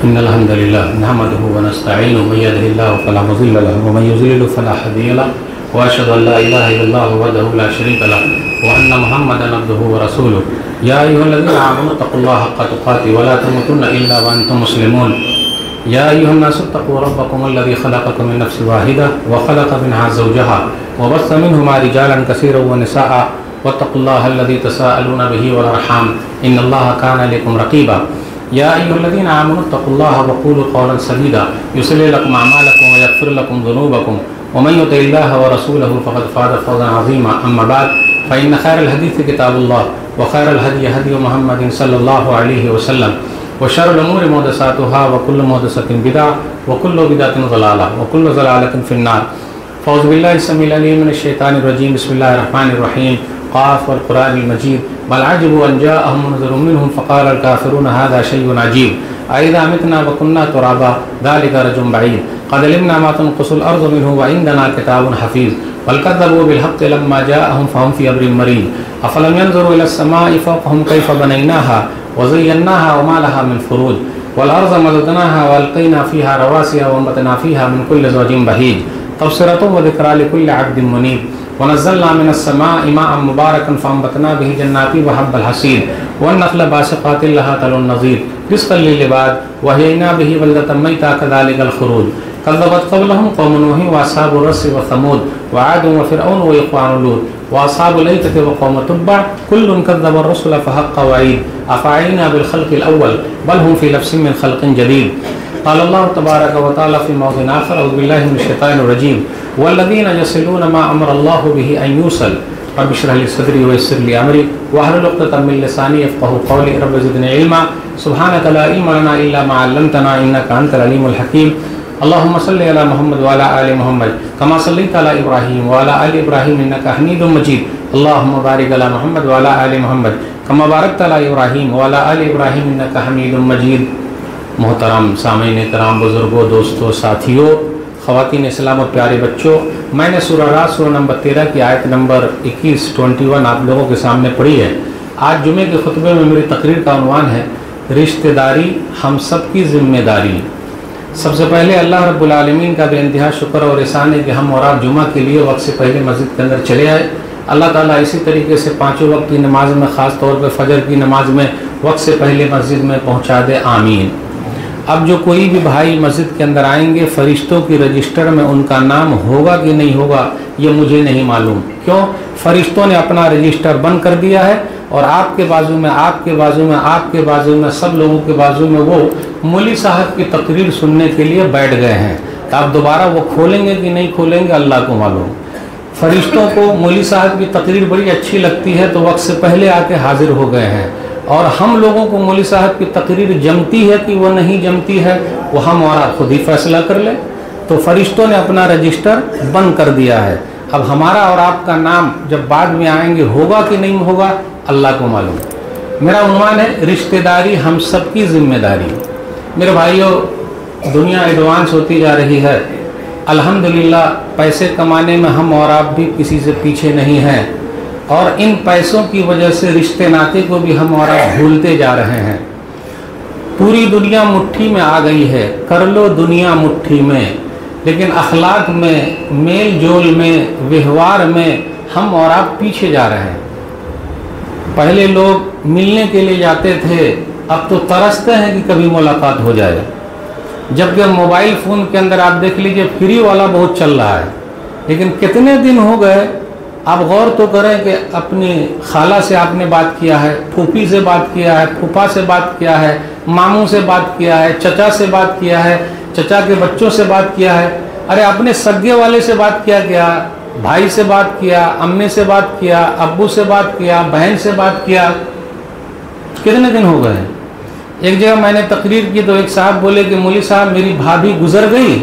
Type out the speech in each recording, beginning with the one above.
इन्नल हम्दुलिल्लाह नहमदुहु व नस्तईनुहु व यहदिहिल्लाहु फला मुज़िल्ल लहु व मन युज़्लिल फला हादिय लहु व अशहदु अल्ला इलाहा इल्लल्लाहु वहदहु ला शरीका लहु व अन्न मुहम्मदन अब्दुहु व रसूलुहु या अय्युहल्लज़ीना आमनु तक़ुल्लाहा हक़्क़ तुक़ातिहि व ला तमूतुन्ना इल्ला व अंतुम मुस्लिमून या अय्युहन्नासु इत्तक़ू रब्बकुमुल्लज़ी ख़लक़कुम मिन नफ़्सिन वाहिदह व ख़लक़ मिन्हा ज़ौजहा व बस्स मिन्हुमा रिजालन कसीरन व निसाअ वत्तक़ुल्लाह अल्लज़ी तसाअलूना बिही वल अर्हाम इन्नल्लाहा काना अलैकुम रक़ीबा या अय्युहल्लज़ीना आमनु इत्तक़ुल्लाहा व क़ूलू क़ौलन सदीदा युस्लिह लकुम अअमालकुम व यग़फ़िर लकुम ज़ुनूबकुम व मन युति'िल्लाह व रसूलहु फ़क़द फ़ाज़ फ़ौज़न अज़ीमा अम्मा बअद फ़इन्न ख़ैरल हदीथि किताबुल्लाह व ख़ैरल हदयि हदयु मुहम्मदिन सल्लल्लाहु अलैहि वसल्लम व शर्रुल उमूरि मुहदसातुहा व कुल्लु मुहदसतिन बिदअह व कुल्लु बिदअतिन ज़लालह व कुल्लु ज़लालतिन फ़िन्नार फ़ौज़ु बिल्लाहि समीउल अलीम मिनश शैतानिर रजीम बिस्मिल्लाहिर रहमानिर रहीम क़ाफ़ वल क़ुरआनिल मजीद बल अजबू अन जाअहुम मुनज़िरुम मिनहुम फ़क़ालल काफ़िरूना हाज़ा शैउन अजीब अइज़ा मितना व कुन्ना तुराबा ज़ालिका रजुम बईद क़द अलिमना मा तनक़ुसुल अर्ज़ु मिन्हु व इंदना किताबुन हफ़ीज़ बल कज़्ज़बू बिल हक़्क़ि लम्मा जाअहुम फ़हुम फ़ी अम्रिन मरीज अफ़लम यंज़ुरू इलस समाइ फ़ौक़हुम कैफ़ बनैनाहा व ज़य्यन्नाहा व मा लहा मिन फ़ुरूज वल अर्ज़ मददनाहा व अलक़ैना फ़ीहा रवासिया व अंबतना फ़ीहा मिन कुल्लि ज़ौजिन बहीज तबसिरतुन व ज़िक्रा लिकुल्लि अब्दिन मुनीब वनज़्ज़लना मिनस समाइ माअन मुबारकन फ़अंबतना बिही जन्नातिन व हब्बल हसीद वन्नख़्ल बासिक़ातिन लहा तलुन नज़ीर रिज़्क़न लिल इबाद व अहयैना बिही बलदतन मैता कज़ालिकल ख़ुरूज कज़्ज़बत क़ब्लहुम क़ौमु नूह व अस्हाबुर रस्स व समूद व आद व फ़िरऔन व इख़्वानु लूत व अस्हाबुल ऐकति व क़ौमु तुब्बा कुल्लुन कज़्ज़ब अर्रुसुल फ़हक़्क़ वईद अफ़अयैना बिल ख़ल्क़िल अव्वल बल हुम फ़ी लब्सिन मिन ख़ल्क़िन जदीद क़ाल अल्लाहु तबारक व तआला फ़ी मौज़िन आख़र अऊज़ु बिल्लाहि मिनश शैतानिर रजीम वल्लज़ीना यसिलूना मा अमरल्लाहु बिही अन यूसल रब्बि इश्रह ली सदरी व यस्सिर ली अमरी वहलुल उक़्दतम मिन लिसानी यफ़क़हू क़ौली रब्बि ज़िदनी इल्मा सुब्हानका ला इल्मा लना इल्ला मा अल्लमतना इन्नका अंतल अलीमुल हकीम अल्लाहुम्मा सल्लि अला मुहम्मद व अला आलि मुहम्मद कमा सल्लैता अला इब्राहीम व अला आलि इब्राहीम इन्नका हमीदुम मजीद अल्लाहुम्मा बारिक अला मुहम्मद व अला आलि मुहम्मद कमा बारकता अला इब्राहीम व अला आलि इब्राहीम इन्नका हमीदुम मजीद। मोहतरम सामीन कराम, बुज़ुर्गों, दोस्तों, साथियों, ख़वातीन इस्लाम और प्यारे बच्चों, मैंने सूरह रात सूरह नंबर 13 की आयत नंबर 21 आप लोगों के सामने पढ़ी है। आज जुमे के खुतबे में मेरी तकरीर का उन्वान है रिश्तेदारी हम सब की ज़िम्मेदारी। सबसे पहले अल्लाह रब्बुल आलमीन का बेइंतहा शुक्र और एहसान है कि हम और आप जुमा के लिए वक्त से पहले मस्जिद के अंदर चले आए। अल्लाह ताला इसी तरीके से पाँचों वक्त की नमाज में, ख़ास तौर पर फ़जर की नमाज में वक्त से पहले मस्जिद में पहुँचा दे, आमीन। अब जो कोई भी भाई मस्जिद के अंदर आएंगे, फ़रिश्तों की रजिस्टर में उनका नाम होगा कि नहीं होगा ये मुझे नहीं मालूम। क्यों? फ़रिश्तों ने अपना रजिस्टर बंद कर दिया है और आपके बाजू में, आपके बाजू में, आपके बाजू में, सब लोगों के बाजू में वो मौलवी साहब की तकरीर सुनने के लिए बैठ गए हैं। तो आप दोबारा वो खोलेंगे कि नहीं खोलेंगे अल्लाह को मालूम। फ़रिश्तों को मौलवी साहब की तकरीर बड़ी अच्छी लगती है तो वक्त से पहले आके हाजिर हो गए हैं, और हम लोगों को मौलवी साहब की तकरीर जमती है कि वो नहीं जमती है वो हम और आप खुद ही फैसला कर लें। तो फ़रिश्तों ने अपना रजिस्टर बंद कर दिया है। अब हमारा और आपका नाम जब बाद में आएंगे होगा कि नहीं होगा अल्लाह को मालूम। मेरा उन्वान है रिश्तेदारी हम सब की ज़िम्मेदारी। मेरे भाइयों, दुनिया एडवांस होती जा रही है। अल्हम्दुलिल्लाह पैसे कमाने में हम और आप भी किसी से पीछे नहीं हैं, और इन पैसों की वजह से रिश्ते नाते को भी हम और आप भूलते जा रहे हैं। पूरी दुनिया मुट्ठी में आ गई है, कर लो दुनिया मुट्ठी में, लेकिन अखलाक में, मेल जोल में, व्यवहार में हम और आप पीछे जा रहे हैं। पहले लोग मिलने के लिए जाते थे, अब तो तरसते हैं कि कभी मुलाकात हो जाए। जबकि मोबाइल फ़ोन के अंदर आप देख लीजिए फ्री वाला बहुत चल रहा है, लेकिन कितने दिन हो गए आप गौर तो करें कि अपनी खाला से आपने बात किया है, फूफी से बात किया है, फूफा से बात किया है, मामू से बात किया है, चचा से बात किया है, चचा के बच्चों से बात किया है, अरे अपने सगे वाले से बात किया क्या, भाई से बात किया, अम्मी से बात किया, अब्बू से बात किया, बहन से बात किया, कितने दिन हो गए। एक जगह मैंने तकरीर की तो एक साहब बोले कि मौलवी साहब मेरी भाभी गुजर गई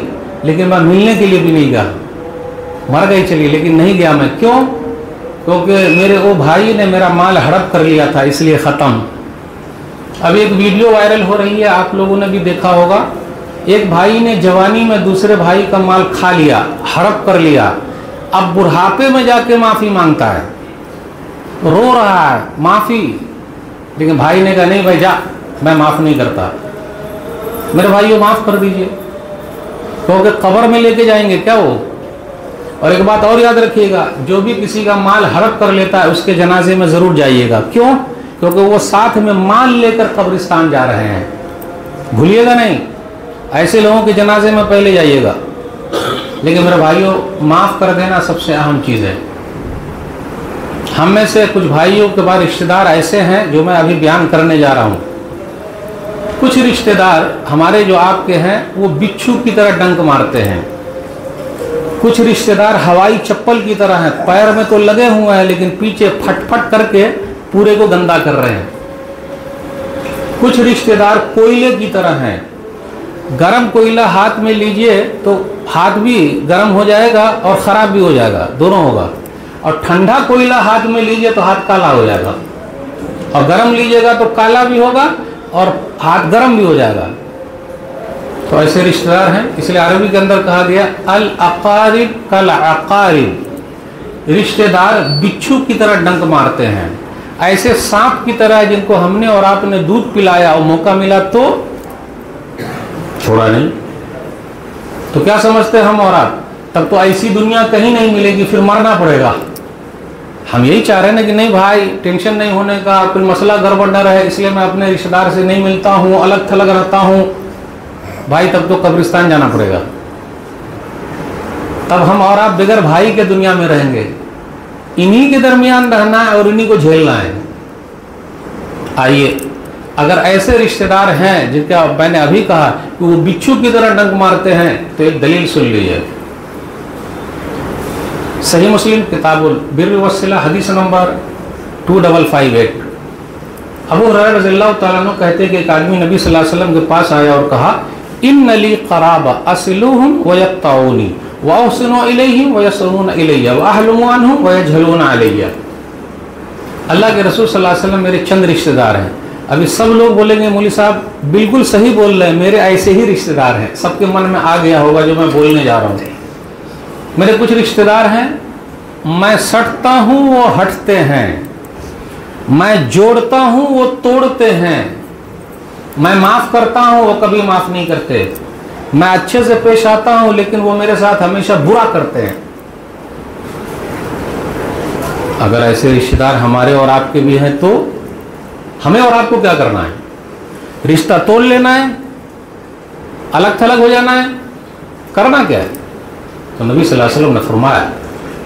लेकिन मैं मिलने के लिए भी नहीं गया, मर गई चली लेकिन नहीं गया मैं। क्यों? क्योंकि मेरे वो भाई ने मेरा माल हड़प कर लिया था, इसलिए ख़त्म। अब एक वीडियो वायरल हो रही है, आप लोगों ने भी देखा होगा। एक भाई ने जवानी में दूसरे भाई का माल खा लिया, हड़प कर लिया, अब बुढ़ापे में जाके माफ़ी मांगता है, रो रहा है माफ़ी, लेकिन भाई ने कहा नहीं भाई जा, मैं माफ़ नहीं करता। मेरे भाइयों माफ़ कर दीजिए, क्योंकि कब्र में लेके जाएंगे क्या वो। और एक बात और याद रखिएगा, जो भी किसी का माल हड़प कर लेता है उसके जनाजे में ज़रूर जाइएगा। क्यों? क्योंकि वो साथ में माल लेकर कब्रिस्तान जा रहे हैं, भूलिएगा नहीं। ऐसे लोगों के जनाजे में पहले जाइएगा। लेकिन मेरे भाइयों, माफ़ कर देना सबसे अहम चीज़ है। हम में से कुछ भाइयों के बाद रिश्तेदार ऐसे हैं जो मैं अभी बयान करने जा रहा हूँ। कुछ रिश्तेदार हमारे जो आपके हैं वो बिच्छू की तरह डंक मारते हैं। कुछ रिश्तेदार हवाई चप्पल की तरह हैं, पैर में तो लगे हुए हैं लेकिन पीछे फटफट करके पूरे को गंदा कर रहे हैं। कुछ रिश्तेदार कोयले की तरह हैं, गरम कोयला हाथ में लीजिए तो हाथ भी गर्म हो जाएगा और ख़राब भी हो जाएगा, दोनों होगा। और ठंडा कोयला हाथ में लीजिए तो हाथ काला हो जाएगा, और गर्म लीजिएगा तो काला भी होगा और हाथ गर्म भी हो जाएगा। तो ऐसे रिश्तेदार हैं, इसलिए अरबी के अंदर कहा गया अल अकारिब कल अकारिब, रिश्तेदार बिच्छू की तरह डंक मारते हैं। ऐसे सांप की तरह जिनको हमने और आपने दूध पिलाया और मौका मिला तो छोड़ा नहीं। तो क्या समझते हैं हम और आप? तब तो ऐसी दुनिया कहीं नहीं मिलेगी, फिर मरना पड़ेगा। हम यही चाह रहे हैं ना कि नहीं भाई, टेंशन नहीं होने का, कोई मसला गड़बड़ न रहे, इसलिए मैं अपने रिश्तेदार से नहीं मिलता हूँ, अलग थलग रहता हूँ। भाई तब तो कब्रिस्तान जाना पड़ेगा। तब हम और आप बगैर भाई के दुनिया में रहेंगे, इन्हीं के दरमियान रहना है और इन्हीं को झेलना है। आइए, अगर ऐसे रिश्तेदार हैं जिनका मैंने अभी कहा कि वो बिच्छू की तरह डंक मारते हैं, तो एक दलील सुन लीजिए। सही मुस्लिम किताबुल बिर्र वस्सिला हदीस नंबर 2558। अबू हुरैरा रज़ियल्लाहु ताला अन्हु कहते हैं कि एक आदमी नबी सल्लल्लाहु अलैहि वसल्लम के पास आया और कहा, इन्न ली क़राबा अस्लुहुम व यक़ताऊनी व अहसिनु इलैहिम व यसऊना इलैया व अहलुमु अन्हुम व यजहलूना अलैया। अल्लाह के रसूल सल्लल्लाहु अलैहि वसल्लम मेरे चंद रिश्तेदार हैं। अभी सब लोग बोलेंगे मौलवी साहब बिल्कुल सही बोल रहे हैं, मेरे ऐसे ही रिश्तेदार हैं। सबके मन में आ गया होगा जो मैं बोलने जा रहा हूँ। मेरे कुछ रिश्तेदार हैं, मैं सटता हूँ वो हटते हैं, मैं जोड़ता हूँ वो तोड़ते हैं, मैं माफ़ करता हूँ वो कभी माफ़ नहीं करते, मैं अच्छे से पेश आता हूँ लेकिन वो मेरे साथ हमेशा बुरा करते हैं। अगर ऐसे रिश्तेदार हमारे और आपके भी हैं तो हमें और आपको क्या करना है? रिश्ता तोड़ लेना है, अलग थलग हो जाना है, करना क्या है? तो नबी सल्लल्लाहु अलैहि वसल्लम ने फरमाया,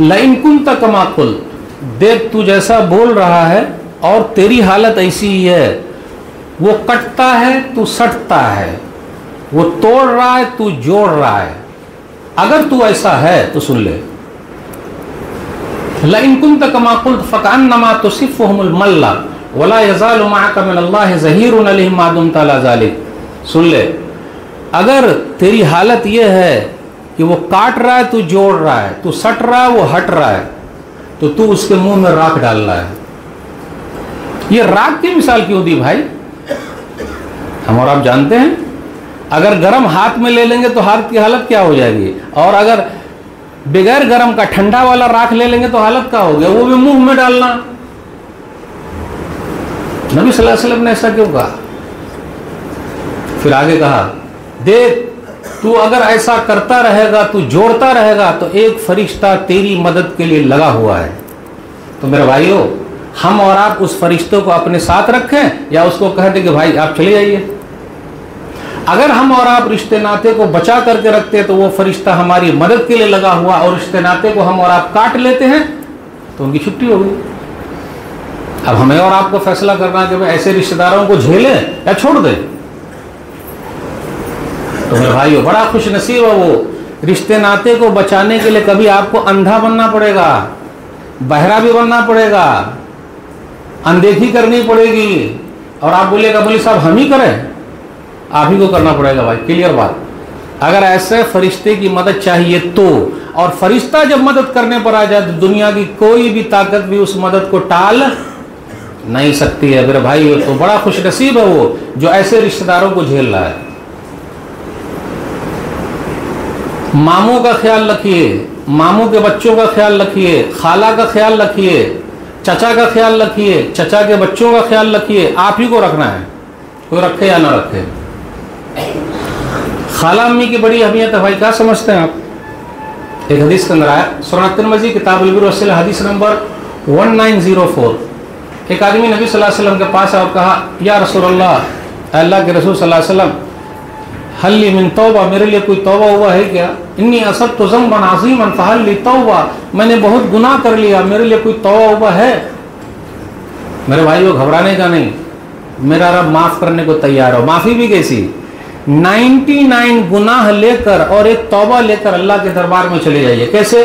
लइन कुंत कमा कुल, देख तू जैसा बोल रहा है और तेरी हालत ऐसी ही है। वो कटता है तू सटता है, वो तोड़ रहा है तू जोड़ रहा है। अगर तू ऐसा है तो सुन ले, लइन कुंत कमा कुल फकअन्नमा तुसिफुहुमुल मल्ला वला यज़ालु मअका मिनल्लाहि ज़हीरुन अलैहिम मा दुमता अला ज़ालिक। सुन ले, अगर तेरी हालत यह है कि वो काट रहा है तू जोड़ रहा है, तू सट रहा है वो हट रहा है, तो तू उसके मुंह में राख डाल रहा है। ये राख की मिसाल क्यों दी भाई? हम और आप जानते हैं, अगर गर्म हाथ में ले लेंगे तो हाथ की हालत क्या हो जाएगी, और अगर बगैर गर्म का ठंडा वाला राख ले लेंगे तो हालत क्या हो गया? वो भी मुंह में डालना। नबी सल्लल्लाहु अलैहि वसल्लम ने ऐसा क्यों कहा? फिर आगे कहा, देख तू अगर ऐसा करता रहेगा, तू जोड़ता रहेगा, तो एक फरिश्ता तेरी मदद के लिए लगा हुआ है। तो मेरे भाइयों, हम और आप उस फरिश्ते को अपने साथ रखें या उसको कह दें कि भाई आप चले जाइए। अगर हम और आप रिश्ते नाते को बचा करके रखते हैं तो वो फरिश्ता हमारी मदद के लिए लगा हुआ, और रिश्ते नाते को हम और आप काट लेते हैं तो उनकी छुट्टी हो गई। अब हमें और आपको फैसला करना है कि भाई ऐसे रिश्तेदारों को झेलें या छोड़ दें। तो मेरे भाइयों, बड़ा खुश नसीब है वो, रिश्ते नाते को बचाने के लिए कभी आपको अंधा बनना पड़ेगा, बहरा भी बनना पड़ेगा, अनदेखी करनी पड़ेगी, और आप बोलिएगा बोली साहब हम ही करें, आप ही को करना पड़ेगा भाई। क्लियर बात। अगर ऐसे फरिश्ते की मदद चाहिए तो, और फरिश्ता जब मदद करने पर आ जाए तो दुनिया की कोई भी ताकत भी उस मदद को टाल नहीं सकती है। मेरे भाई, तो बड़ा खुश नसीब है वो जो ऐसे रिश्तेदारों को झेल रहा है। मामों का ख्याल रखिए, मामों के बच्चों का ख्याल रखिए, खाला का ख्याल रखिए, चचा का ख्याल रखिए, चचा के बच्चों का ख्याल रखिए। आप ही को रखना है, कोई रखे या ना रखे। खाला अम्मी की बड़ी अहमियत है भाई, क्या समझते हैं आप? एक हदीस के अंदर आया, सुनन तिरमिज़ी किताब अल-बिर वस्सिला हदीस नंबर 1904। एक आदमी नबी सल्लल्लाहु अलैहि वसल्लम के पास आया और कहा, या रसूलल्लाह, अल्लाह के रसूल सल्लल्लाहु अलैहि वसल्लम, हल्ली मिन तौबा, मेरे लिए कोई तौबा हुआ है क्या? इन्नी असब्तु ज़ंबन अज़ीमन फहल्ली तौबा, मैंने बहुत गुनाह कर लिया, मेरे लिए कोई तौबा हुआ है? मेरे भाइयों, घबराने का नहीं, मेरा रब माफ़ करने को तैयार हो। माफ़ी भी कैसी? 99 गुनाह लेकर और एक तौबा लेकर अल्लाह के दरबार में चले जाइए। कैसे?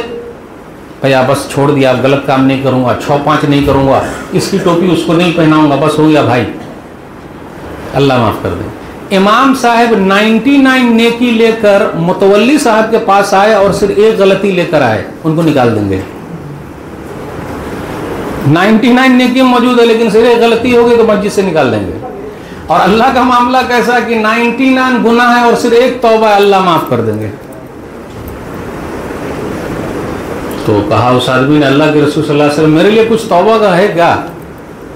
भैया बस छोड़ दिया, अब गलत काम नहीं करूँगा, 6-5 नहीं करूँगा, इसकी टोपी उसको नहीं पहनाऊँगा, बस हो गया भाई, अल्लाह माफ़ कर दे। इमाम साहब 99 नेकी लेकर मुतवल्ली साहब के पास आए और सिर्फ एक गलती लेकर आए, उनको निकाल देंगे। 99 नेकी मौजूद है लेकिन सिर्फ एक गलती हो गई तो मस्जिद से निकाल देंगे। और अल्लाह का मामला कैसा कि 99 गुनाह है और सिर्फ एक तौबा है, अल्लाह माफ कर देंगे। तो कहा उस आदमी ने, अल्लाह के रसूल सल्लल्लाहु अलैहि वसल्लम, मेरे लिए कुछ तौबा का है क्या?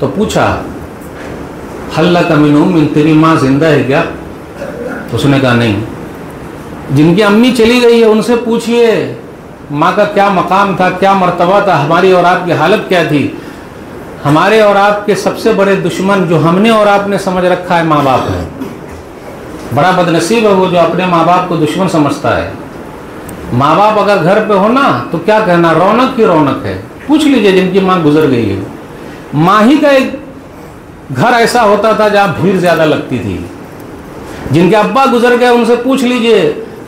तो पूछा, हल्ला का मिन उम्मिन, तेरी माँ जिंदा है क्या? उसने कहा नहीं। जिनकी अम्मी चली गई है उनसे पूछिए माँ का क्या मकाम था, क्या मर्तबा था, हमारी और आपकी हालत क्या थी। हमारे और आपके सबसे बड़े दुश्मन जो हमने और आपने समझ रखा है, माँ बाप है। बड़ा बदनसीब है वो जो अपने माँ बाप को दुश्मन समझता है। माँ बाप अगर घर पे हो ना तो क्या कहना, रौनक की रौनक है। पूछ लीजिए जिनकी माँ गुजर गई है, माँ ही का एक घर ऐसा होता था जहाँ भीड़ ज़्यादा लगती थी। जिनके अब्बा गुजर गए उनसे पूछ लीजिए,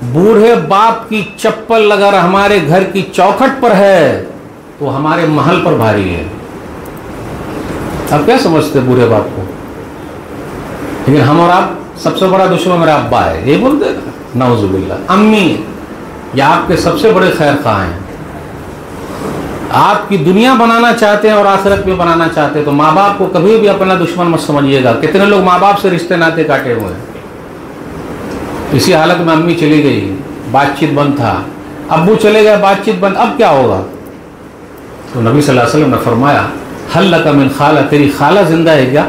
बूढ़े बाप की चप्पल अगर हमारे घर की चौखट पर है तो हमारे महल पर भारी है। आप क्या समझते बूढ़े बाप को? लेकिन हम और आप सबसे बड़ा दुश्मन मेरा अब्बा है, ये बोल देगा, नाउजुबिल्लाह। अम्मी या आपके सबसे बड़े खैर खा हैं, आपकी दुनिया बनाना चाहते हैं और आखिरत में बनाना चाहते हैं, तो माँ बाप को कभी भी अपना दुश्मन मत समझिएगा। कितने लोग माँ बाप से रिश्ते नाते काटे हुए हैं। इसी हालत में अम्मी चली गई, बातचीत बंद था, अब्बू चले गए, बातचीत बंद, अब क्या होगा? तो नबी सल्लल्लाहु अलैहि वसल्लम ने फरमाया, हल लका मिन खाला, तेरी खाला जिंदा है क्या?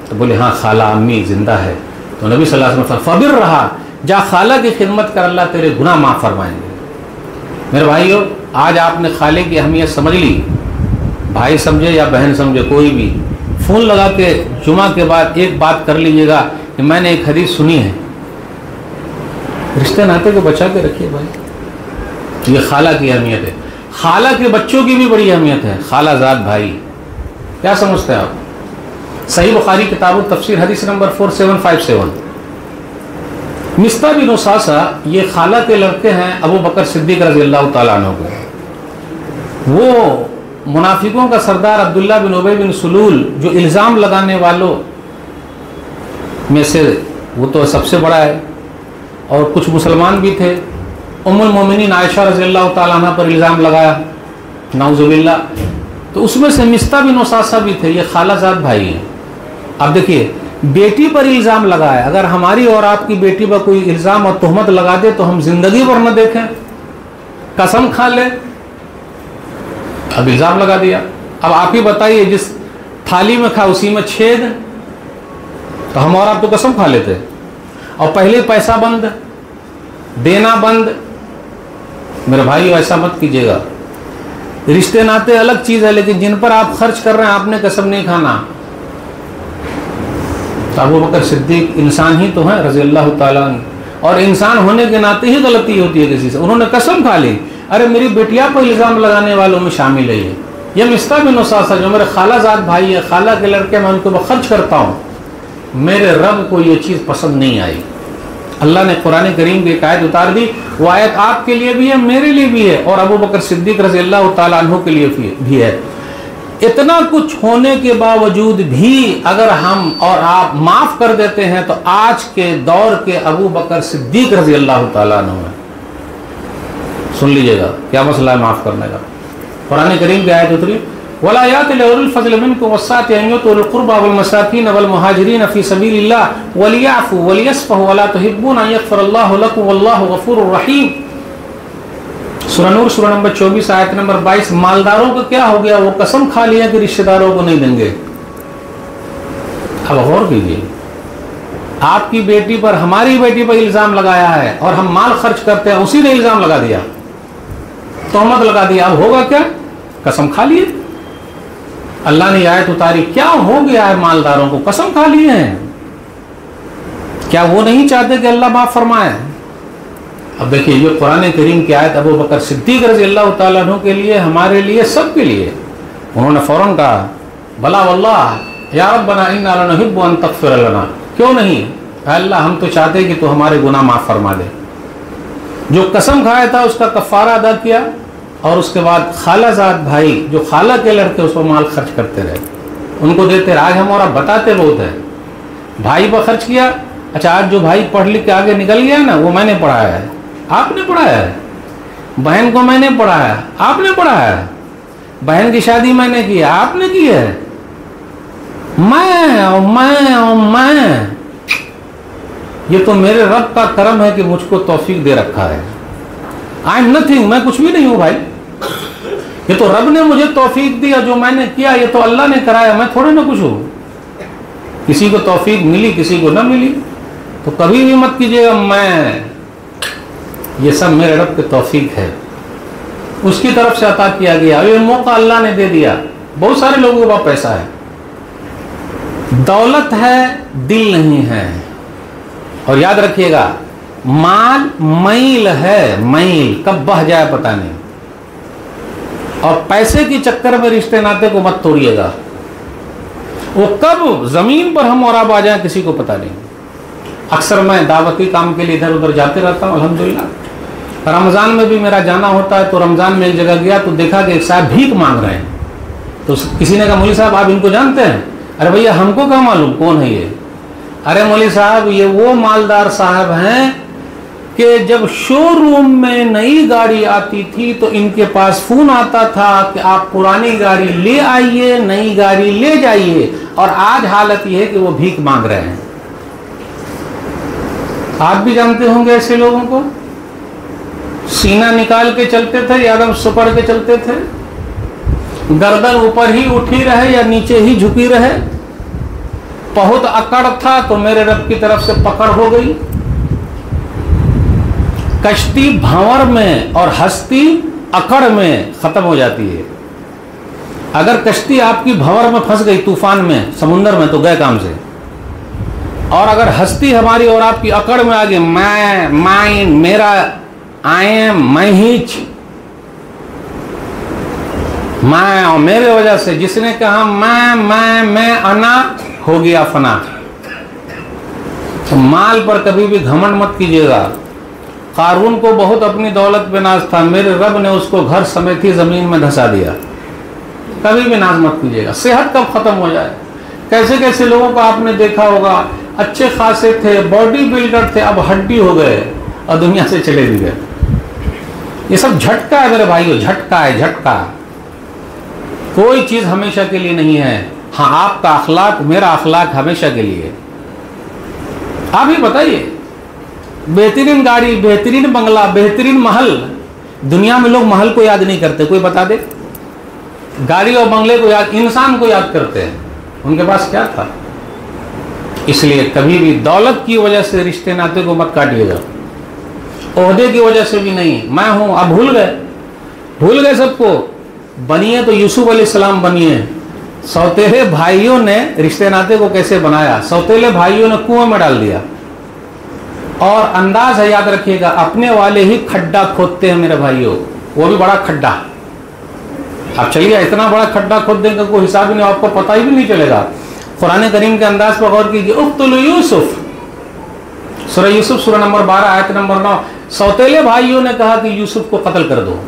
तो बोले हाँ खाला अम्मी जिंदा है। तो नबी सल्लल्लाहु अलैहि वसल्लम फबिर रहा, जा खाला की खिदमत कर, अल्लाह तेरे गुनाह माफ़ फरमाएंगे। मेरे भाइयों, आज आपने खाले की अहमियत समझ ली, भाई समझे या बहन समझे कोई भी, फ़ोन लगा के जुमा के बाद एक बात कर लीजिएगा कि मैंने एक हदीस सुनी है। रिश्ते नाते को बचा के रखिए भाई, ये खाला की अहमियत है। खाला के बच्चों की भी बड़ी अहमियत है, खालाजाद भाई। क्या समझते हैं आप? सही बुखारी किताब तफसीर हदीस नंबर 4757। मिस्ता बिन उसासा ये खाला के लड़के हैं अबू बकर सिद्दीक रज़ी अल्लाह ताला अन्हु के। वो मुनाफिकों का सरदार अब्दुल्ला बिन उबई बिन सुलूल जो इल्ज़ाम लगाने वालों में से वो तो सबसे बड़ा है, और कुछ मुसलमान भी थे। उम्मुल मोमिनीन आयशा रज़ी अल्लाह ताला अन्हा पर इल्ज़ाम लगाया, नाउज़ुबिल्लाह। तो उसमें से मिस्ता बिन उसासा भी थे, ये खालाजाद भाई हैं। अब देखिए, बेटी पर इल्ज़ाम लगाया, अगर हमारी और आपकी बेटी पर कोई इल्ज़ाम और तोहमत लगा दे तो हम जिंदगी भर न देखें, कसम खा ले। अब इल्ज़ाम लगा दिया, अब आप ही बताइए, जिस थाली में खा उसी में छेद, तो हम और आप तो कसम खा लेते। और पहले पैसा बंद, देना बंद। मेरे भाई ऐसा मत कीजिएगा। रिश्ते नाते अलग चीज़ है, लेकिन जिन पर आप खर्च कर रहे हैं आपने कसम नहीं खाना। तो अबू बकर सिद्दीक इंसान ही तो हैं रज़ी अल्लाह ताला अन्हु, और इंसान होने के नाते ही गलती होती है किसी से। उन्होंने कसम खा ली, अरे मेरी बेटिया पर इल्ज़ाम लगाने वालों में शामिल है ये मिस्ता बिन उसासा जो मेरे खालाजाद भाई है, खाला के लड़के, मैं उनको खर्च करता हूँ, मेरे रब को ये चीज़ पसंद नहीं आई। अल्लाह ने कुरान करीम की एक आयत उतार दी, वो आयत आपके लिए भी है, मेरे लिए भी है, और अबू बकर सिद्दीक रज़ी अल्लाह ताला अन्हु के लिए भी है। इतना कुछ होने के बावजूद भी अगर हम और आप माफ़ कर देते हैं तो आज के दौर के अबू बकर सिद्दीक रज़ी अल्लाह ताला अन्हु है। सुन लीजिएगा क्या मसला है माफ़ करने का। कुरान करीम की आयत उतरी, वला यातिल उलुल फज़ल मिनकुम वस्साति अन युतुल क़ुरबा वल मसाकीन वल मुहाजिरीन फ़ी सबीलिल्लाह वलियअफ़ू वलियस्फ़हू वला तुहिब्बून अन यग़फ़िरल्लाहु लकुम वल्लाहु गफ़ूरुर रहीम। सूरह नूर सूरह नंबर 24 आयत नंबर 22। मालदारों को क्या हो गया? वो कसम खा लिया कि रिश्तेदारों को नहीं देंगे। अब गौर कीजिए, आपकी बेटी पर, हमारी बेटी पर इल्जाम लगाया है और हम माल खर्च करते हैं, उसी ने इल्जाम लगा दिया, तोहमत लगा दिया। अब होगा क्या? कसम खा लिए। अल्लाह ने आयत उतारी, क्या हो गया है मालदारों को, कसम खा लिए हैं। क्या वो नहीं चाहते कि अल्लाह माफ फरमाए? अब देखिए, ये कुरान करीम की आयत अबू बकर सिद्दीक रज़ी अल्लाह तआला अन्हु के लिए, हमारे लिए, सबके लिए। उन्होंने फौरन कहा, भला वल्लाह या रब्बना इन्ना लनुहिब्बु अन तग़फ़िर लना, क्यों नहीं अल्लाह, हम तो चाहते कि तू हमारे गुनाह माफ फरमा दे। जो कसम खाया था उसका कफ़ारा अदा किया, और उसके बाद खालाजाद भाई, जो खाला के लड़के, उस पर माल खर्च करते रहे, उनको देते रहे। आज हम और आप बताते बहुत है, भाई पर खर्च किया। अच्छा, आज जो भाई पढ़ लिख के आगे निकल गया ना, वो मैंने पढ़ाया है, आपने पढ़ाया है। बहन को मैंने पढ़ाया, आपने पढ़ाया है। बहन की शादी मैंने की, आपने की है। मैं ये तो मेरे रब का करम है कि मुझको तौफीक दे रखा है। आई एम नथिंग, मैं कुछ भी नहीं हूं भाई। ये तो रब ने मुझे तौफीक दिया, जो मैंने किया ये तो अल्लाह ने कराया, मैं थोड़े ना कुछ हूं। किसी को तौफीक मिली, किसी को ना मिली, तो कभी भी मत कीजिएगा मैं, ये सब मेरे रब की तौफीक है, उसकी तरफ से अता किया गया। ये मौका अल्लाह ने दे दिया। बहुत सारे लोगों के पास पैसा है, दौलत है, दिल नहीं है। और याद रखिएगा, माल मैल है, मैल कब बह जाए पता नहीं। और पैसे के चक्कर में रिश्ते नाते को मत तोड़िएगा, वो कब जमीन पर हम और आप आ जाए किसी को पता नहीं। अक्सर मैं दावती काम के लिए इधर उधर जाते रहता हूँ अल्हम्दुलिल्लाह। रमज़ान में भी मेरा जाना होता है, तो रमज़ान में एक जगह गया तो देखा कि एक साहब भीख मांग रहे हैं। तो किसी ने कहा, मौलवी साहब आप इनको जानते हैं? अरे भैया हमको क्या मालूम कौन है ये। अरे मौलवी साहब, ये वो मालदार साहब हैं कि जब शोरूम में नई गाड़ी आती थी तो इनके पास फोन आता था कि आप पुरानी गाड़ी ले आइए, नई गाड़ी ले जाइए। और आज हालत यह है कि वो भीख मांग रहे हैं। आप भी जानते होंगे ऐसे लोगों को, सीना निकाल के चलते थे या एकदम सुपर के चलते थे, गर्दन ऊपर ही उठी रहे या नीचे ही झुकी रहे। बहुत अकड़ था तो मेरे रब की तरफ से पकड़ हो गई। कश्ती भंवर में और हस्ती अकड़ में खत्म हो जाती है। अगर कश्ती आपकी भंवर में फंस गई, तूफान में, समुंदर में, तो गए काम से। और अगर हस्ती हमारी और आपकी अकड़ में आ गई, मैं, माइन, मेरा, आई एम, मैं हीच, मैं और मेरे वजह से, जिसने कहा मैं अना, हो गया फना। तो माल पर कभी भी घमंड मत कीजिएगा। कारून को बहुत अपनी दौलत पे नाज था, मेरे रब ने उसको घर समेत ही जमीन में धंसा दिया। कभी भी नाज मत कीजिएगा। सेहत कब खत्म हो जाए। कैसे कैसे लोगों को आपने देखा होगा, अच्छे खासे थे, बॉडी बिल्डर थे, अब हड्डी हो गए और दुनिया से चले भी गए। ये सब झटका है मेरे भाइयों, झटका है, झटका। कोई चीज हमेशा के लिए नहीं है। हाँ, आपका अखलाक, मेरा अखलाक हमेशा के लिए। आप ही बताइए, बेहतरीन गाड़ी, बेहतरीन बंगला, बेहतरीन महल, दुनिया में लोग महल को याद नहीं करते, कोई बता दे। गाड़ी और बंगले को याद, इंसान को याद करते हैं। उनके पास क्या था? इसलिए कभी भी दौलत की वजह से रिश्ते नाते को मत काटिएगा, ओहदे की वजह से भी नहीं। मैं हूं, अब भूल गए सबको। बनिए तो यूसुफ अलैहिस्सलाम बनिए। सौतेले भाइयों ने रिश्ते नाते को कैसे बनाया? सौतेले भाइयों ने कुएं में डाल दिया। और अंदाज है, याद रखिएगा, अपने वाले ही खड्डा खोदते हैं मेरे भाइयों, वो भी बड़ा खड्डा। आप चलिए, इतना बड़ा खड्डा खोद देंगे कोई हिसाब ही नहीं, आपको पता ही भी नहीं चलेगा। कुरान करीम के अंदाज पर गौर कीजिए। उक़्तुलू यूसुफ, सूरह यूसुफ, सूरह नंबर 12, आयत नंबर 9। सौतेले भाइयों ने कहा कि यूसुफ को कत्ल कर दो।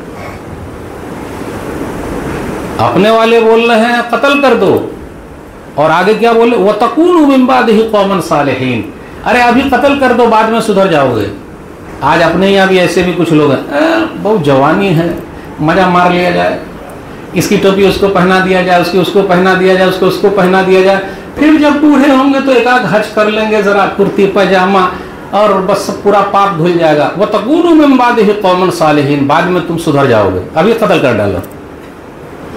अपने वाले बोल रहे हैं कत्ल कर दो, और आगे क्या बोले? वतकूनु मिन बादिही कौमन सालिहीन। अरे अभी कत्ल कर दो, बाद में सुधर जाओगे। आज अपने यहाँ भी ऐसे भी कुछ लोग हैं, बहुत जवानी है, मजा मार लिया जाए, इसकी टोपी उसको पहना दिया जाए, उसकी उसको पहना दिया जाए, उसको पहना दिया जाए। फिर जब बूढ़े होंगे तो एक आध हज कर लेंगे, जरा कुर्ती पैजामा, और बस पूरा पाप धुल जाएगा। वतकूनु मिन बादिही कौमन सालिहीन, बाद में तुम सुधर जाओगे, अभी कत्ल कर डालो।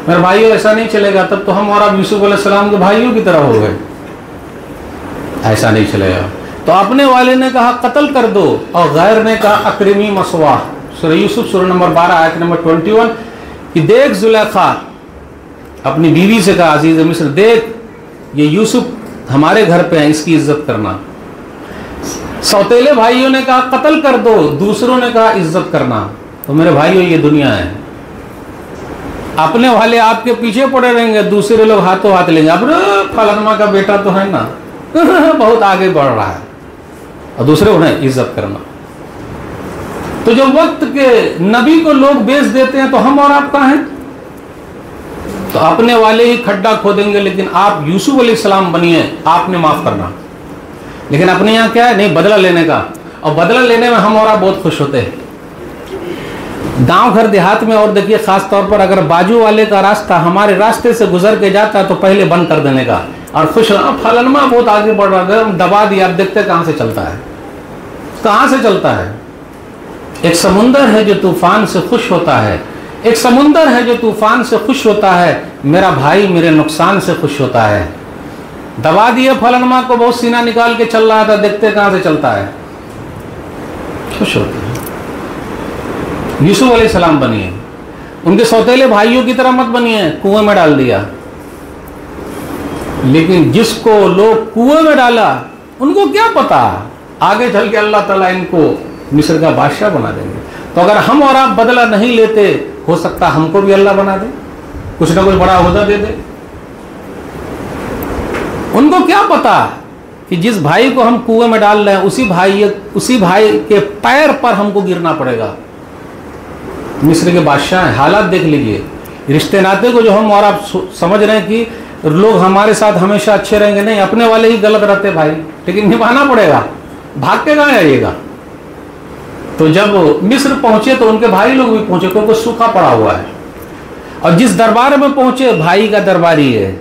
मेरे भाइयों, ऐसा नहीं चलेगा। तब तो हम और आप यूसुफ अलैहिस्सलाम के भाइयों की तरह हो गए। ऐसा नहीं चलेगा। तो अपने वाले ने कहा कत्ल कर दो, और गैर ने कहा अक्रिमी मसवा। सूरह यूसुफ सूरह नंबर 12 आयत नंबर 21 कि देख जुलेखा अपनी बीवी से कहा, अजीज मिस्र देख ये यूसुफ हमारे घर पे है, इसकी इज्जत करना। सौतेले भाइयों ने कहा कत्ल कर दो, दूसरों ने कहा इज्जत करना। तो मेरे भाइयों ये दुनिया है, अपने वाले आपके पीछे पड़े रहेंगे, दूसरे लोग हाथों हाथ लेंगे, अब फलानमा का बेटा तो है ना बहुत आगे बढ़ रहा है, और दूसरे उन्हें इज्जत करना। तो जब वक्त के नबी को लोग बेच देते हैं तो हम और आप कहाँ हैं? तो अपने वाले ही खड्डा खोदेंगे, लेकिन आप यूसुफ अलैहिस्सलाम बनिए, आपने माफ करना। लेकिन अपने यहाँ क्या है, नहीं बदला लेने का, और बदला लेने में हम और आप बहुत खुश होते हैं। गांव घर देहात में और देखिए खास तौर पर अगर बाजू वाले का रास्ता हमारे रास्ते से गुजर के जाता है तो पहले बंद कर देने का, और खुश फलानमा बहुत आगे बढ़ रहा है, दबा दिया, आप देखते कहां से चलता है, कहां से चलता है। एक समुंदर है जो तूफान से खुश होता है, एक समुंदर है जो तूफान से खुश होता है, मेरा भाई मेरे नुकसान से खुश होता है। दबा दिए फलानमा को, बहुत सीना निकाल के चल रहा था, देखते कहां से चलता है, खुश होता है। यूसुफ अलैहिस्सलाम बनिए, उनके सौतेले भाइयों की तरह मत बनिए, कुएं में डाल दिया। लेकिन जिसको लोग कुएं में डाला उनको क्या पता आगे चल के अल्लाह ताला इनको मिस्र का बादशाह बना देंगे। तो अगर हम और आप बदला नहीं लेते, हो सकता हमको भी अल्लाह बना दे, कुछ ना कुछ बड़ा ओहदा दे दे। उनको क्या पता कि जिस भाई को हम कुएं में डाल रहे हैं उसी भाई के पैर पर हमको गिरना पड़ेगा। मिस्र के बादशाह हैं, हालात देख लीजिए। रिश्ते नाते को जो हम और आप समझ रहे हैं कि लोग हमारे साथ हमेशा अच्छे रहेंगे, नहीं, अपने वाले ही गलत रहते भाई, लेकिन निभाना पड़ेगा, भाग के कहाँ आइएगा। तो जब मिस्र पहुंचे तो उनके भाई लोग भी पहुंचे, क्योंकि सूखा पड़ा हुआ है, और जिस दरबार में पहुंचे भाई का दरबारी है,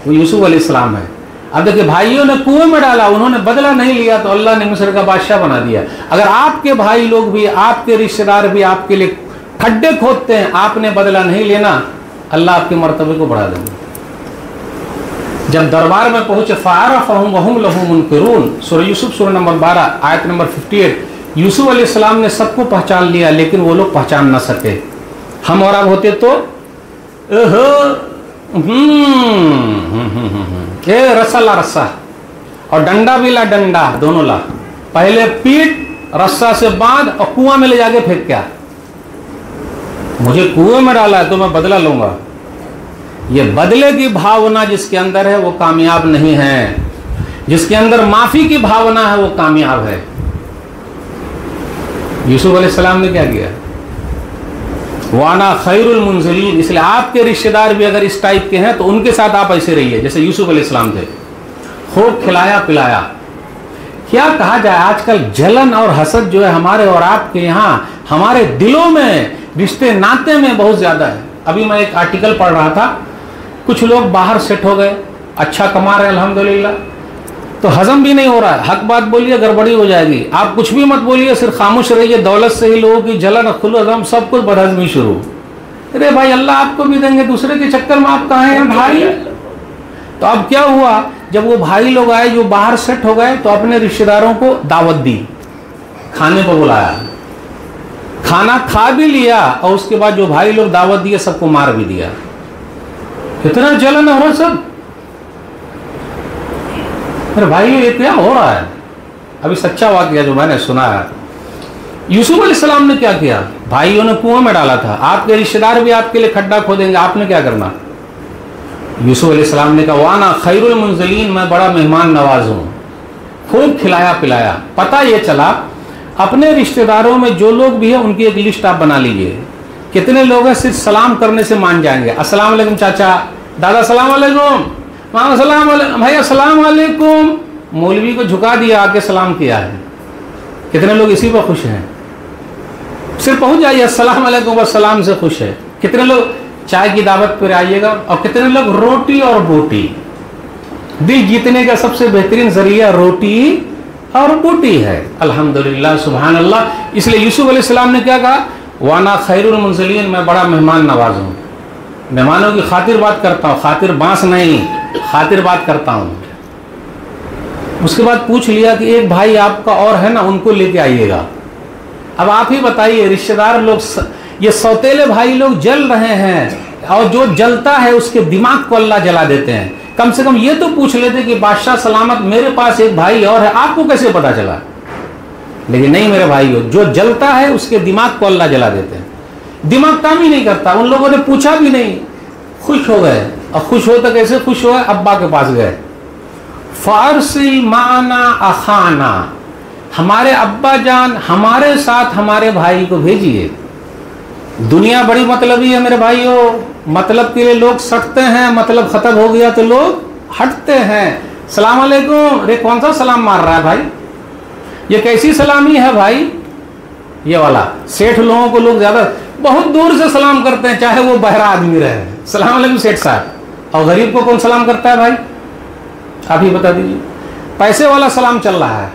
वो यूसुफ अलैहिस्सलाम है। अब देखिए भाइयों ने कुएं में डाला, उन्होंने बदला नहीं लिया, तो अल्लाह ने मिस्र का बादशाह बना दिया। अगर आपके भाई लोग भी, आपके रिश्तेदार भी आपके लिए खड्डे खोदते हैं, आपने बदला नहीं लेना, अल्लाह आपके मर्तबे को बढ़ा देंगे। जब दरबार में पहुंचे फ़अरफ़हुम वहुम लहू मुनकिरून, सूरह यूसुफ सूरह नंबर 12 आयत नंबर 58, यूसुफ अलैहिस्सलाम ने सबको पहचान लिया, लेकिन वो लोग पहचान ना सके। हम और आप होते तो रस्सा ला रस्सा, और डंडा भी ला डंडा, दोनों ला, पहले पीट रस्सा से बांध और कुआं में ले जाके फेंक क्या, मुझे कुएं में डाला है तो मैं बदला लूंगा। ये बदले की भावना जिसके अंदर है वो कामयाब नहीं है, जिसके अंदर माफी की भावना है वो कामयाब है। यूसुफ अलैहिस्सलाम ने क्या किया, वाना खैरुल मुंज़िलीन, इसलिए आपके रिश्तेदार भी अगर इस टाइप के हैं तो उनके साथ आप ऐसे रहिए जैसे यूसुफ अलैहिस्सलाम थे, खूब खिलाया पिलाया। क्या कहा जाए, आजकल जलन और हसद जो है हमारे और आपके यहाँ, हमारे दिलों में, रिश्ते नाते में बहुत ज्यादा है। अभी मैं एक आर्टिकल पढ़ रहा था, कुछ लोग बाहर सेट हो गए, अच्छा कमा रहे हैं अल्हम्दुलिल्लाह, तो हजम भी नहीं हो रहा है, हक बात बोलिए गड़बड़ी हो जाएगी, आप कुछ भी मत बोलिए, सिर्फ खामोश रहिए, दौलत से ही लोगों की जलन खुल्लम सब कुछ बदहजमी शुरू। अरे भाई अल्लाह आपको भी देंगे, दूसरे के चक्कर में आप कहाँ हैं भाई। तो अब क्या हुआ, जब वो भाई लोग आए जो बाहर सेट हो गए तो अपने रिश्तेदारों को दावत दी, खाने पर बुलाया, खाना खा भी लिया, और उसके बाद जो भाई लोग दावत दिए सबको मार भी दिया। कितना जलन हो रहा सब। अरे भाई ये क्या हो रहा है। अभी सच्चा वाकया जो मैंने सुना है, यूसुफ अलैहिस्सलाम ने क्या किया, भाइयों ने कुएं में डाला था, आपके रिश्तेदार भी आपके लिए खड्डा खोदेंगे, आपने क्या करना। यूसुफ अलैहिस्सलाम ने कहा वाना खैरुल मुंज़िलीन, मैं बड़ा मेहमान नवाज हूँ, खूब खिलाया पिलाया। पता ये चला अपने रिश्तेदारों में जो लोग भी है उनकी एक लिस्ट आप बना लीजिए, कितने लोग हैं सिर्फ सलाम करने से मान जाएंगे। अस्सलाम वालेकुम चाचा, दादा सलाम वालेकुम, मामा सलाम वालेकुम, भाई अस्सलाम वालेकुम, मौलवी को झुका दिया, आके सलाम किया है। कितने लोग इसी पर खुश हैं, सिर्फ पहुंच जाइए अस्सलाम वालेकुम बस सलाम से खुश है। कितने लोग चाय की दावत पर आइएगा, और कितने लोग रोटी और बोटी, दिल जीतने का सबसे बेहतरीन जरिया रोटी और बोटी है। अल्हम्दुलिल्लाह सुभान अल्लाह। इसलिए यूसुफ अलैहिस्सलाम ने क्या कहा, वाना खैरुल मुंज़िलीन, मैं बड़ा मेहमान नवाज हूँ, मेहमानों की खातिर बात करता हूँ, खातिर बांस नहीं, खातिर बात करता हूँ। उसके बाद पूछ लिया कि एक भाई आपका और है ना, उनको लेके आइएगा। अब आप ही बताइए, रिश्तेदार लोग, ये सौतेले भाई लोग जल रहे हैं, और जो जलता है उसके दिमाग को अल्लाह जला देते हैं। कम से कम ये तो पूछ लेते कि बादशाह सलामत, मेरे पास एक भाई और है, आपको कैसे पता चला? लेकिन नहीं मेरे भाइयों, जो जलता है उसके दिमाग को अल्लाह जला देते हैं। दिमाग काम ही नहीं करता। उन लोगों ने पूछा भी नहीं, खुश हो गए। और खुश हो तो कैसे खुश हुए? अब्बा के पास गए, फारसिल माना अखाना, हमारे अब्बा जान हमारे साथ हमारे भाई को भेजिए। दुनिया बड़ी मतलबी है मेरे भाइयों, मतलब के लिए लोग सटते हैं, मतलब खत्म हो गया तो लोग हटते हैं। सलाम अलैकुम, अरे कौन सा सलाम मार रहा है भाई, ये कैसी सलामी है भाई? ये वाला सेठ लोगों को लोग ज्यादा बहुत दूर से सलाम करते हैं, चाहे वो बहरा आदमी रहे। सलाम अलैकुम सेठ साहब। और गरीब को कौन सलाम करता है भाई? आप ही बता दीजिए। पैसे वाला सलाम चल रहा है,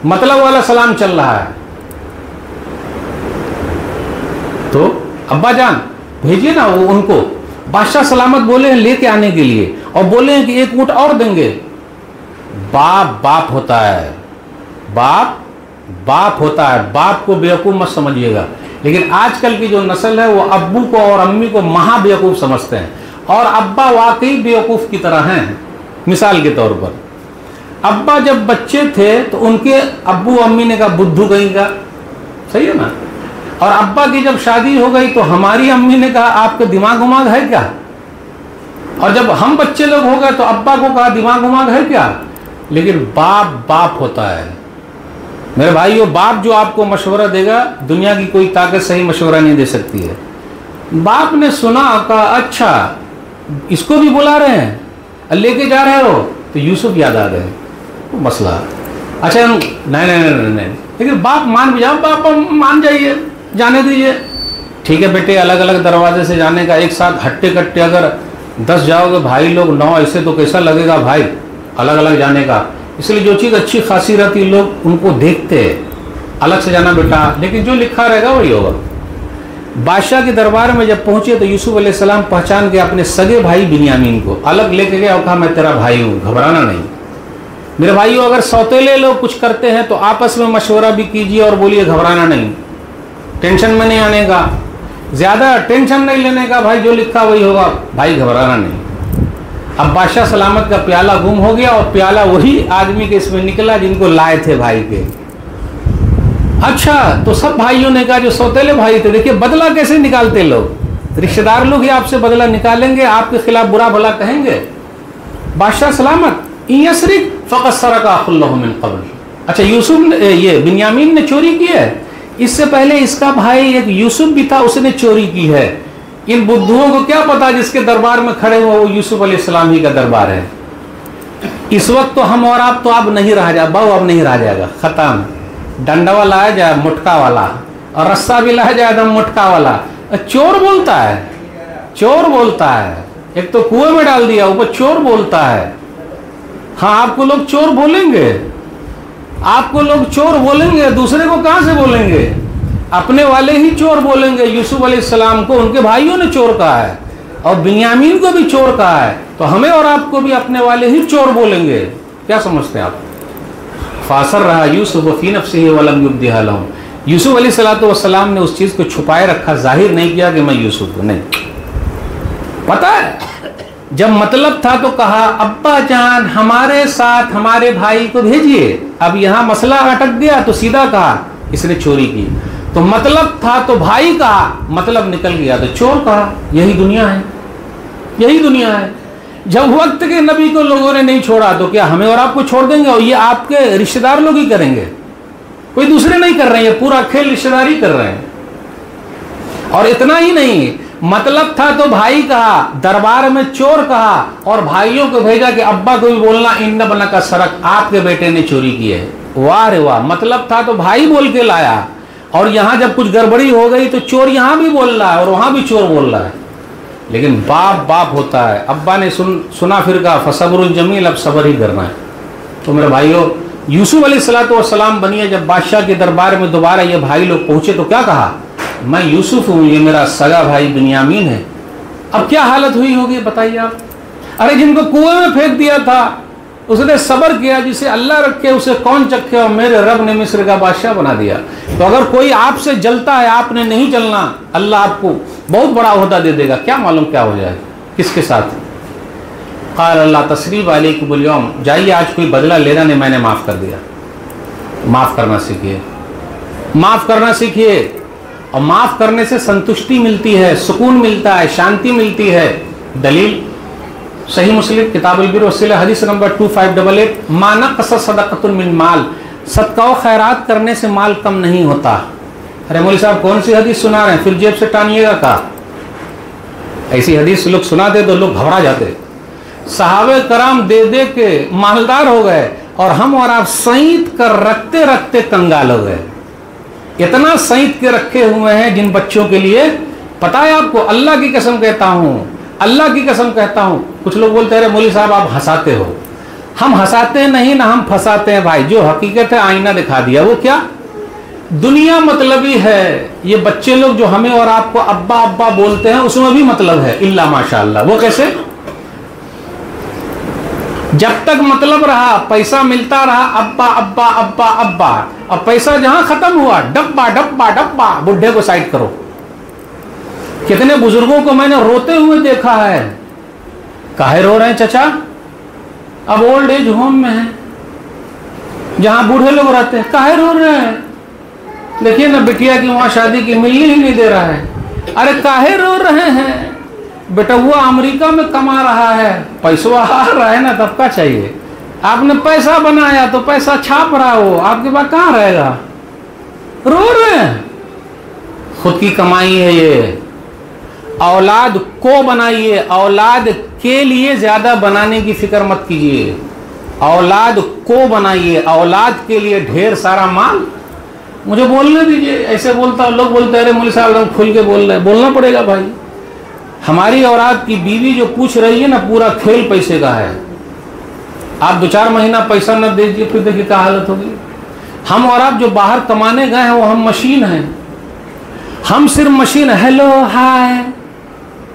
मतलब वाला सलाम चल रहा है। तो अब्बा जान भेजिए ना वो उनको। बादशाह सलामत बोले हैं लेके आने के लिए, और बोले हैं कि एक ऊंट और देंगे। बाप बाप होता है, बाप बाप होता है, बाप को बेवकूफ मत समझिएगा। लेकिन आजकल की जो नस्ल है वो अब्बू को और अम्मी को महा बेवकूफ समझते हैं, और अब्बा वाकई बेवकूफ की तरह हैं। मिसाल के तौर पर, अब्बा जब बच्चे थे तो उनके अब्बू अम्मी ने कहा बुद्धू कहीं का, सही है ना। और अब्बा की जब शादी हो गई तो हमारी अम्मी ने कहा आपके दिमाग उमाग है क्या। और जब हम बच्चे लोग हो गए तो अब्बा को कहा दिमाग उमाग है क्या। लेकिन बाप बाप होता है मेरे भाइयों। बाप जो आपको मशवरा देगा, दुनिया की कोई ताकत सही मशवरा नहीं दे सकती है। बाप ने सुना, कहा अच्छा इसको भी बुला रहे हैं, लेके जा रहे हो, तो यूसुफ याद आ गए, तो मसला। अच्छा नहीं, लेकिन बाप मान भी जाओ, बाप मान जाइए, जाने दीजिए, ठीक है बेटे। अलग अलग दरवाजे से जाने का, एक साथ हट्टे कट्टे अगर 10 जाओगे भाई लोग, 9 ऐसे तो कैसा लगेगा भाई, अलग अलग जाने का। इसलिए जो चीज़ अच्छी खासी रहती लोग उनको देखते हैं, अलग से जाना बेटा, लेकिन जो लिखा रहेगा वही होगा। बादशाह के दरबार में जब पहुंचे तो यूसुफ अलैहिस्सलाम पहचान के अपने सगे भाई बिन्यामीन को अलग लेके गए और कहा मैं तेरा भाई हूँ, घबराना नहीं। मेरे भाइयों, अगर सौतेले लोग कुछ करते हैं तो आपस में मशवरा भी कीजिए और बोलिए घबराना नहीं, टेंशन में नहीं आने का, ज्यादा टेंशन नहीं लेने का, भाई जो लिखा वही होगा, भाई घबराना नहीं। अब बादशाह सलामत का प्याला गुम हो गया, और प्याला वही आदमी के इसमें निकला जिनको लाए थे भाई के। अच्छा, तो सब भाइयों ने कहा जो सौतेले भाई थे, देखिए बदला कैसे निकालते लोग, रिश्तेदार लोग ही आपसे बदला निकालेंगे, आपके खिलाफ बुरा भला कहेंगे। बादशाह सलामत यसरिक फ़क़द सरक़ अख़ुल्लहु मिन क़ब्ल। अच्छा, यूसुफ ने, ये बिन्यामीन ने चोरी की है, इससे पहले इसका भाई एक यूसुफ भी था, उसने चोरी की है। इन बुद्धुओं को क्या पता जिसके दरबार में खड़े हुए वो यूसुफ अलैहिस्सलाम ही का दरबार है। इस वक्त तो हम और आप तो अब नहीं रह जा बहु, अब नहीं रह जाएगा, खत्म। डंडा लाया जाए मुटका वाला, और रस्सा भी लाया जाए एकदम मुटका वाला। चोर बोलता है, चोर बोलता है, एक तो कुएं में डाल दिया, ऊपर चोर बोलता है। हाँ, आपको लोग चोर बोलेंगे, आपको लोग चोर बोलेंगे, दूसरे को कहां से बोलेंगे? अपने वाले ही चोर बोलेंगे। यूसुफ अलैहिस्सलाम को उनके भाइयों ने चोर कहा है, और बिन्यामीन को भी चोर कहा है, तो हमें और आपको भी अपने वाले ही चोर बोलेंगे। क्या समझते हैं आप? फासर रहा यूसुफ फी नफ्सिही वलम युब्दिहा लहुम। यूसुफ अलैहिस्सलाम ने उस चीज को छुपाए रखा, जाहिर नहीं किया कि मैं यूसुफ हूं, नहीं। पता है, जब मतलब था तो कहा अब्बा जान हमारे साथ हमारे भाई को भेजिए। अब यहां मसला अटक गया तो सीधा कहा इसने चोरी की, तो मतलब था तो भाई कहा, मतलब निकल गया तो चोर कहा। यही दुनिया है, यही दुनिया है। जब वक्त के नबी को लोगों ने नहीं छोड़ा तो क्या हमें और आपको छोड़ देंगे? और ये आपके रिश्तेदार लोग ही करेंगे, कोई दूसरे नहीं कर रहे हैं, पूरा खेल रिश्तेदार ही कर रहे हैं। और इतना ही नहीं, मतलब था तो भाई कहा, दरबार में चोर कहा, और भाइयों को भेजा कि अब्बा को भी बोलना इन्न बना का सरक, आपके बेटे ने चोरी की है। वाह रे वाह, मतलब था तो भाई बोल के लाया, और यहां जब कुछ गड़बड़ी हो गई तो चोर यहां भी बोल रहा है और वहां भी चोर बोल रहा है। लेकिन बाप बाप होता है। अब्बा ने सुना फिर कहा फसब्रुन जमील, अब सब्र ही करना है। तो मेरे भाइयों, यूसुफ अलैहिस्सलाम बनिए जब बादशाह के दरबार में दोबारा ये भाई लोग पहुंचे तो क्या कहा? मैं यूसुफ हूं, ये मेरा सगा भाई बिन्यामीन है। अब क्या हालत हुई होगी बताइए आप। अरे जिनको कुएं में फेंक दिया था, उसने सब्र किया, जिसे अल्लाह रखे उसे कौन चखे, और मेरे रब ने मिस्र का बादशाह बना दिया। तो अगर कोई आपसे जलता है, आपने नहीं जलना, अल्लाह आपको बहुत बड़ा ओहदा दे देगा। क्या मालूम क्या हो जाए, किसके साथ। क़ाल अल्लाह तस्रीब अलैकुमुल यौम, जाइए आज कोई बदला लेना नहीं, मैंने माफ़ कर दिया। माफ़ करना सीखिए, माफ़ करना सीखिए। और माफ़ करने से संतुष्टि मिलती है, सुकून मिलता है, शांति मिलती है। दलील सही मुस्लिम किताबुल बिर वसीला हदीस नंबर 2588, मा नक़स सदक़तुन मिन माल, सदका व खैरात करने से माल कम नहीं होता। अरे मौलवी साहब कौन सी हदीस सुना रहे हैं, फिर जेब से टानिएगा का। ऐसी हदीस लोग सुनाते तो लोग घबरा जाते। सहाबे कराम दे दे के मालदार हो गए, और हम और आप सईद कर रखते रखते कंगाल हो गए। इतना सईद के रखे हुए हैं जिन बच्चों के लिए, पता है आपको, अल्लाह की कसम कहता हूँ, अल्लाह की कसम कहता हूँ। कुछ लोग बोलते हैं मौलवी साहब आप हंसाते हो। हम हंसाते नहीं ना, हम फंसाते हैं भाई। जो हकीकत है आईना दिखा दिया। वो क्या, दुनिया मतलबी है। ये बच्चे लोग जो हमें और आपको अब्बा अब्बा बोलते हैं, उसमें भी मतलब है, इल्ला माशाअल्लाह। वो कैसे, जब तक मतलब रहा, पैसा मिलता रहा, अब्बा अब्बा अब्बा अब्बा, और पैसा जहां खत्म हुआ, डब्बा डब्बा डब्बा, बुढ़े को साइड करो। कितने बुजुर्गों को मैंने रोते हुए देखा है। काहे रो रहे हैं चचा, अब ओल्ड एज होम में है जहां बूढ़े लोग रहते हैं, काहे रो रहे हैं। देखिए ना बिटिया की वहां शादी की मिलनी ही नहीं दे रहा है। अरे काहे रो रहे हैं, बेटा वो अमेरिका में कमा रहा है, पैसा आ रहा है ना, तब का चाहिए। आपने पैसा बनाया तो पैसा छाप रहा हो, आपके पास कहाँ रहेगा। रो रहे हैं, खुद की कमाई है ये। औलाद को बनाइए, औलाद के लिए ज्यादा बनाने की फिक्र मत कीजिए। औलाद को बनाइए, औलाद के लिए ढेर सारा माल। मुझे बोलने दीजिए, ऐसे बोलता लोग बोलते हैं अरे मौलवी साहब खुल के बोल रहे हैं। बोलना पड़ेगा भाई। हमारी और आपकी बीवी जो पूछ रही है ना, पूरा खेल पैसे का है। आप 2-4 महीना पैसा न दीजिए, फिर देखिए क्या हालत होगी। हम और आप जो बाहर कमाने गए हैं, वो हम मशीन हैं। हम सिर्फ मशीन, हेलो हाय,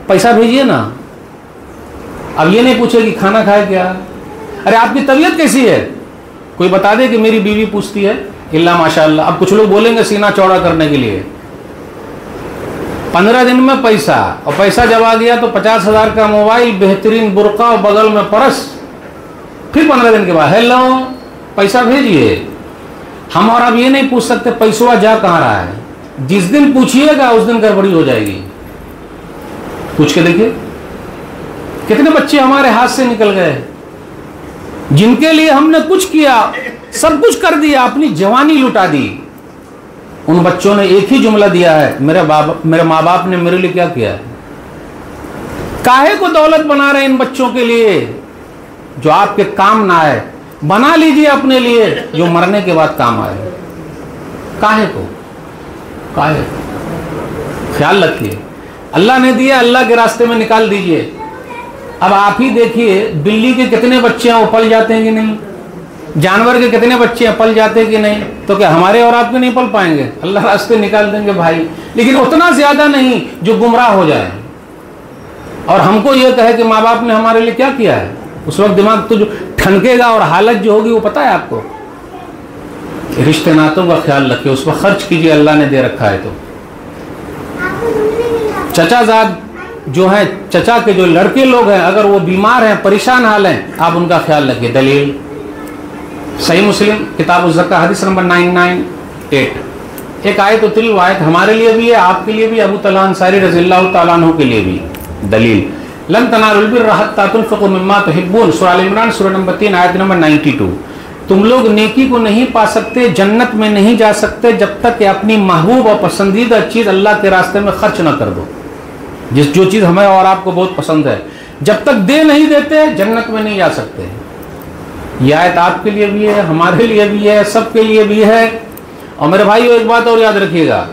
पैसा भेजिए ना। अब ये नहीं पूछे कि खाना खाए क्या, अरे आपकी तबीयत कैसी है, कोई बता दे कि मेरी बीवी पूछती है, इल्ला माशाअल्लाह। अब कुछ लोग बोलेंगे सीना चौड़ा करने के लिए, 15 दिन में पैसा, और पैसा जब आ गया तो 50,000 का मोबाइल, बेहतरीन बुर्का और बगल में पर्स। फिर 15 दिन के बाद हेलो पैसा भेजिए। हम और अब ये नहीं पूछ सकते पैसा जा कहाँ रहा है। जिस दिन पूछिएगा उस दिन गड़बड़ी हो जाएगी। पूछ के देखिए कितने बच्चे हमारे हाथ से निकल गए, जिनके लिए हमने कुछ किया, सब कुछ कर दिया, अपनी जवानी लुटा दी। उन बच्चों ने एक ही जुमला दिया है, मेरे माँ बाप ने मेरे लिए क्या किया है। काहे को दौलत बना रहे इन बच्चों के लिए जो आपके काम ना आए। बना लीजिए अपने लिए जो मरने के बाद काम आए। काहे को, काहे, ख्याल रखिए। अल्लाह ने दिया, अल्लाह के रास्ते में निकाल दीजिए। अब आप ही देखिए, बिल्ली के कितने बच्चे हैं, वो पल जाते हैं कि नहीं। जानवर के कितने बच्चे हैं, पल जाते हैं कि नहीं। तो क्या हमारे और आपके नहीं पल पाएंगे, अल्लाह रास्ते निकाल देंगे भाई। लेकिन उतना ज्यादा नहीं जो गुमराह हो जाए और हमको ये कहे कि माँ बाप ने हमारे लिए क्या किया है। उस वक्त दिमाग तो जो ठनकेगा और हालत जो होगी वो पता है आपको। रिश्ते नातों का ख्याल रखिए, उस पर खर्च कीजिए, अल्लाह ने दे रखा है। तो चचाजाद जो है, चचा के जो लड़के लोग हैं, अगर वो बीमार हैं, परेशान हाल हैं, आप उनका ख्याल रखिए। दलील सही मुस्लिम किताब ज़का हदीस नंबर 998। एक आयत उतरी, वो आयत हमारे लिए भी है, आपके लिए भी, अबू तला अंसारी रज़ियल्लाहु ताला अन्हु के लिए भी। दलील लन तनालुल बिर्रा हत्ता तुनफ़िक़ू मिम्मा तुहिब्बून, सूरह आल इमरान सूरह नंबर 3 आयत नंबर 92। तुम लोग नेकी को नहीं पा सकते, जन्नत में नहीं जा सकते जब तक कि अपनी महबूब और पसंदीदा चीज़ अल्लाह के रास्ते में खर्च न कर दो। जो चीज़ हमें और आपको बहुत पसंद है, जब तक दे नहीं देते जन्नत में नहीं जा सकते। यह आयत आपके लिए भी है, हमारे लिए भी है, सबके लिए भी है। और मेरे भाइयों एक बात और याद रखिएगा,